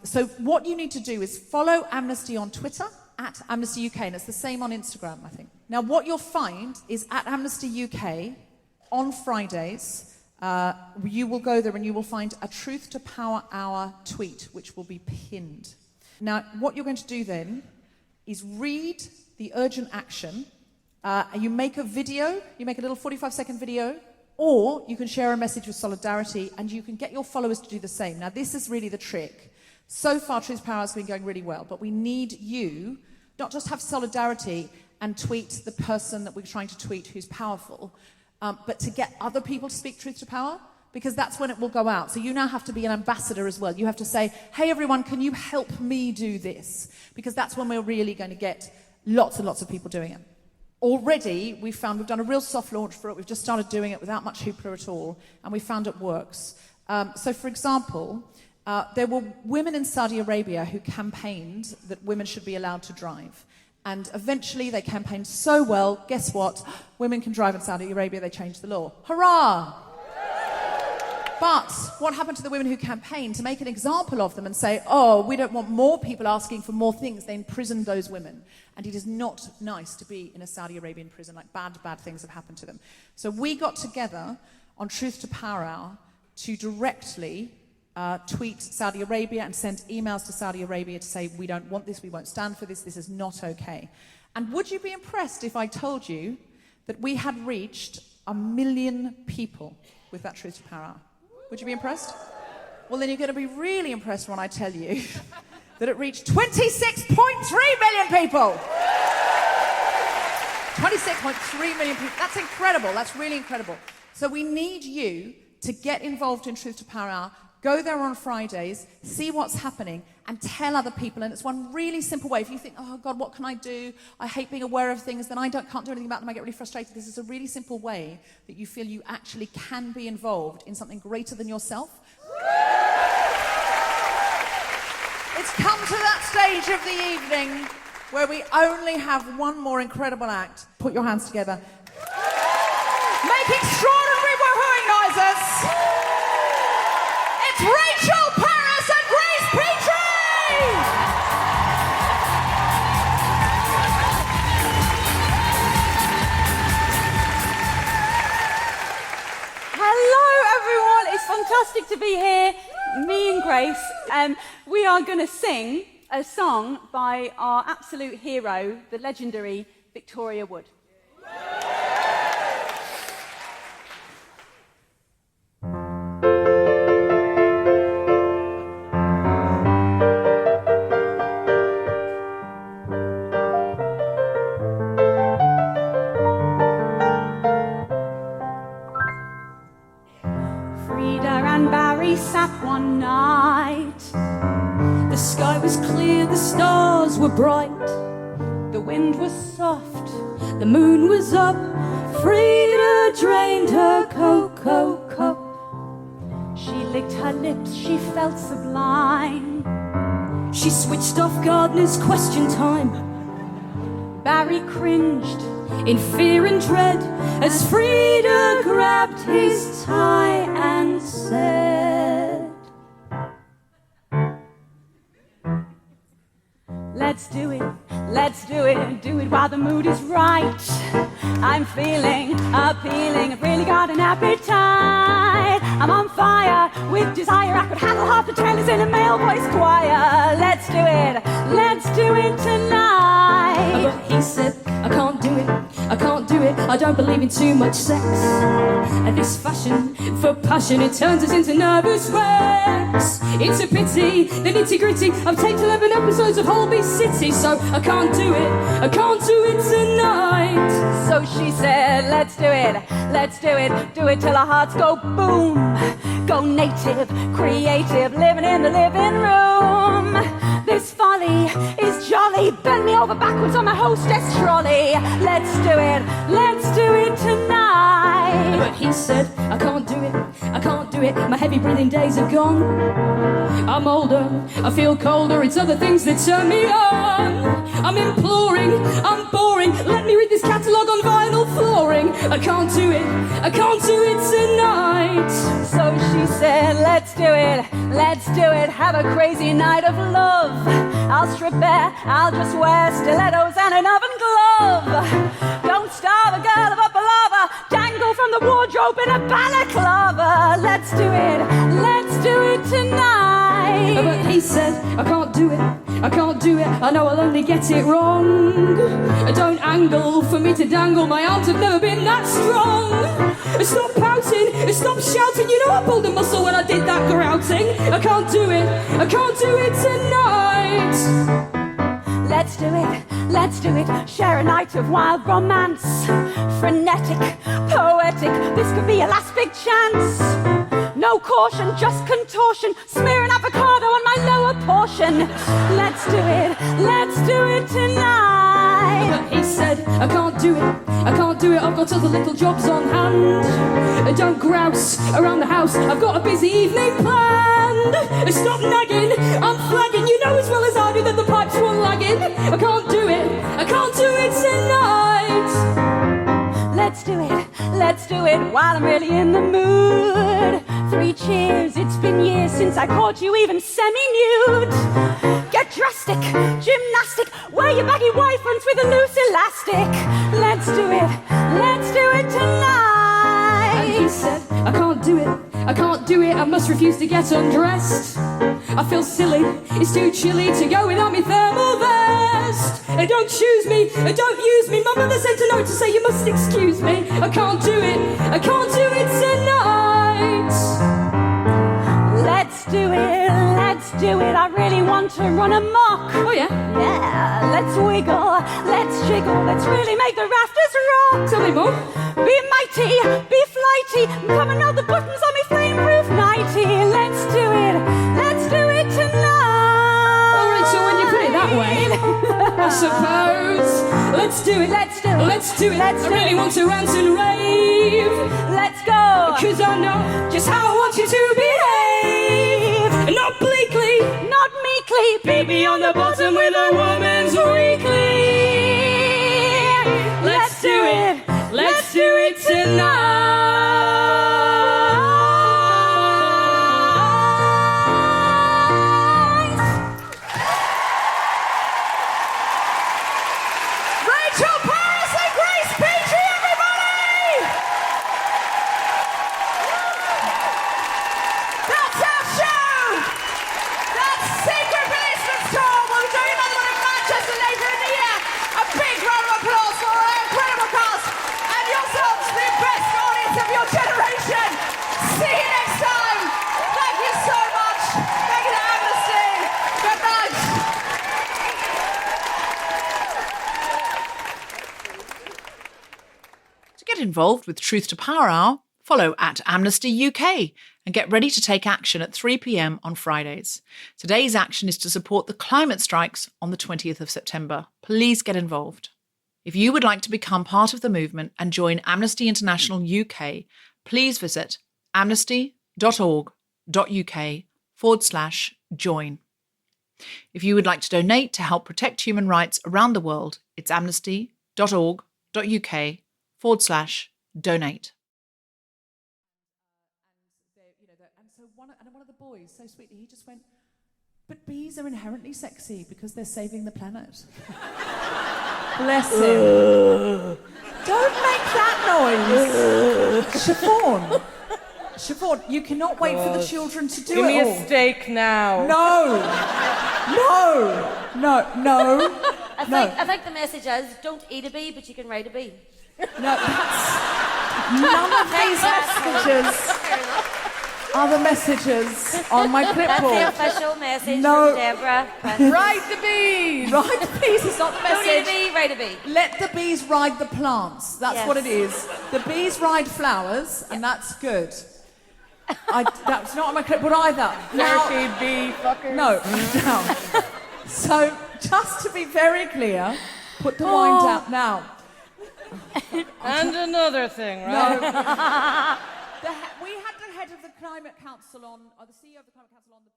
So what you need to do is follow Amnesty on Twitter, at Amnesty UK, and it's the same on Instagram, I think. Now, what you'll find is at Amnesty UK, on Fridays, you will go there and you will find a Truth to Power Hour tweet, which will be pinned. Now, what you're going to do then is read the urgent action, and you make a video, you make a little 45-second video, or you can share a message with solidarity, and you can get your followers to do the same. Now, this is really the trick. So far, Truth to Power has been going really well, but we need you not just have solidarity and tweet the person that we're trying to tweet who's powerful, but to get other people to speak truth to power, because that's when it will go out. So you now have to be an ambassador as well. You have to say, hey, everyone, can you help me do this? Because that's when we're really going to get lots and lots of people doing it. Already, we've done a real soft launch for it. We've just started doing it without much hoopla at all, and we found it works. So, for example, there were women in Saudi Arabia who campaigned that women should be allowed to drive. And eventually, they campaigned so well, guess what? Women can drive in Saudi Arabia, they changed the law. Hurrah! But what happened to the women who campaigned to make an example of them and say, oh, we don't want more people asking for more things? They imprisoned those women. And it is not nice to be in a Saudi Arabian prison. Like, bad things have happened to them. So we got together on Truth to Power Hour to directly tweet Saudi Arabia and send emails to Saudi Arabia to say, we don't want this, we won't stand for this, this is not okay. And would you be impressed if I told you that we had reached 1 million people with that Truth to Power Hour? Would you be impressed? Well, then you're going to be really impressed when I tell you that it reached 26.3 million people. 26.3 million people. That's incredible. That's really incredible. So we need you to get involved in Truth to Power Hour. Go there on Fridays, see what's happening, and tell other people. And it's one really simple way. If you think, oh, God, what can I do? I hate being aware of things, then I can't do anything about them. I get really frustrated. This is a really simple way that you feel you actually can be involved in something greater than yourself. It's come to that stage of the evening where we only have one more incredible act. Put your hands together. Make extraordinary woohooing noises. It's Rachel, Parris, and Grace Petrie! Hello, everyone. It's fantastic to be here. Me and Grace. We are going to sing a song by our absolute hero, the legendary Victoria Wood. Sat one night. The sky was clear, the stars were bright, the wind was soft, the moon was up. Frida drained her cocoa cup. She licked her lips, she felt sublime. She switched off Gardner's Question Time. Barry cringed in fear and dread as Frida grabbed his tie and said, let's do it while the mood is right. I'm feeling appealing, I've really got an appetite. I'm on fire with desire, I could handle half the trailers in a male voice choir. Let's do it tonight. But he said, I can't do it, I don't believe in too much sex. And this fashion for passion, it turns us into nervous wrecks. It's a pity, the nitty-gritty. I've taped 11 episodes of Holby City, so I can't do it tonight. So she said, let's do it till our hearts go boom. Go native, creative, living in the living room. This folly is jolly, bend me over backwards on my hostess trolley. Let's do it tonight. But he said, I can't do it, my heavy breathing days are gone. I'm older, I feel colder, it's other things that turn me on. I'm imploring, I'm boring, let me read this catalogue on vinyl flooring. I can't do it tonight. So she said, let's do it, have a crazy night of love. I'll strip bare, I'll just wear stilettos and an oven glove. Don't starve a girl of a palaver, dangle from the wardrobe in a balaclava. Let's do it tonight. But he said, I can't do it, I know I'll only get it wrong. Don't angle for me to dangle, my arms have never been that strong. Stop pouting, stop shouting, you know I pulled a muscle when I did that grouting. I can't do it tonight. Let's do it, share a night of wild romance. Frenetic, poetic, this could be a last big chance. No caution, just contortion, smear an avocado on my lower portion. Let's do it tonight. But he said, I can't do it, I've got other little jobs on hand. Don't grouse around the house, I've got a busy evening planned. Stop nagging, I'm flagging, you know as well as I do that the pipes were lagging. I can't do it tonight. Let's do it while I'm really in the mood. 3 cheers, it's been years since I caught you even semi-nude. Get drastic, gymnastic, wear your baggy white fronts with a loose elastic. Let's do it tonight. And he said, I can't do it, I must refuse to get undressed. I feel silly, it's too chilly to go without me thermal vest. Don't choose me, don't use me, my mother sent a note to say you must excuse me. I can't do it tonight. Let's do it, I really want to run amok. Oh yeah? Yeah, let's wiggle, let's jiggle, let's really make the rafters rock. Tell me more. Be mighty, be flighty, come and know the buttons on me flame-proof nighty. Let's do it tonight. Alright, so when you put it that way, I suppose, let's do it. I really want to rant and rave. Let's go. 'Cause I know just how I want you to behave. Not bleakly, not meekly, beat me on the bottom with a woman's weekly. Let's do it tonight. Rachel Parris and Grace Petrie, everybody! That's our show! That's Secret Policeman's tour. We'll do another one in Manchester later in the year. A big round of applause for our incredible cast and yourselves, the best audience of your generation. See you next time. Thank you so much. Thank you to Amnesty. Good night. To get involved with Truth to Power Hour, follow @Amnesty UK and get ready to take action at 3 p.m. on Fridays. Today's action is to support the climate strikes on the 20th of September. Please get involved. If you would like to become part of the movement and join Amnesty International UK, please visit amnesty.org.uk/join. If you would like to donate to help protect human rights around the world, it's amnesty.org.uk/donate. And one of the boys, so sweetly, he just went, but bees are inherently sexy because they're saving the planet. Bless him. Don't make that noise. Siobhan, you cannot wait for the children to do Give it me all. a steak now. No. I think the message is don't eat a bee, but you can ride a bee. No, that's none of these messages Other messages on my clipboard. That's the official message No. from Deborah Frances. Ride the bees! Ride the bees is not the Don't message. need a bee, ride a bee. Let the bees ride the plants. That's Yes. what it is. The bees ride flowers, and that's good. That's not on my clipboard either. Dirty bee fuckers. No, no. So, just to be very clear, put the wine down now. And another thing, right? No. We had the head of the Climate Council on, or the CEO of the Climate Council on the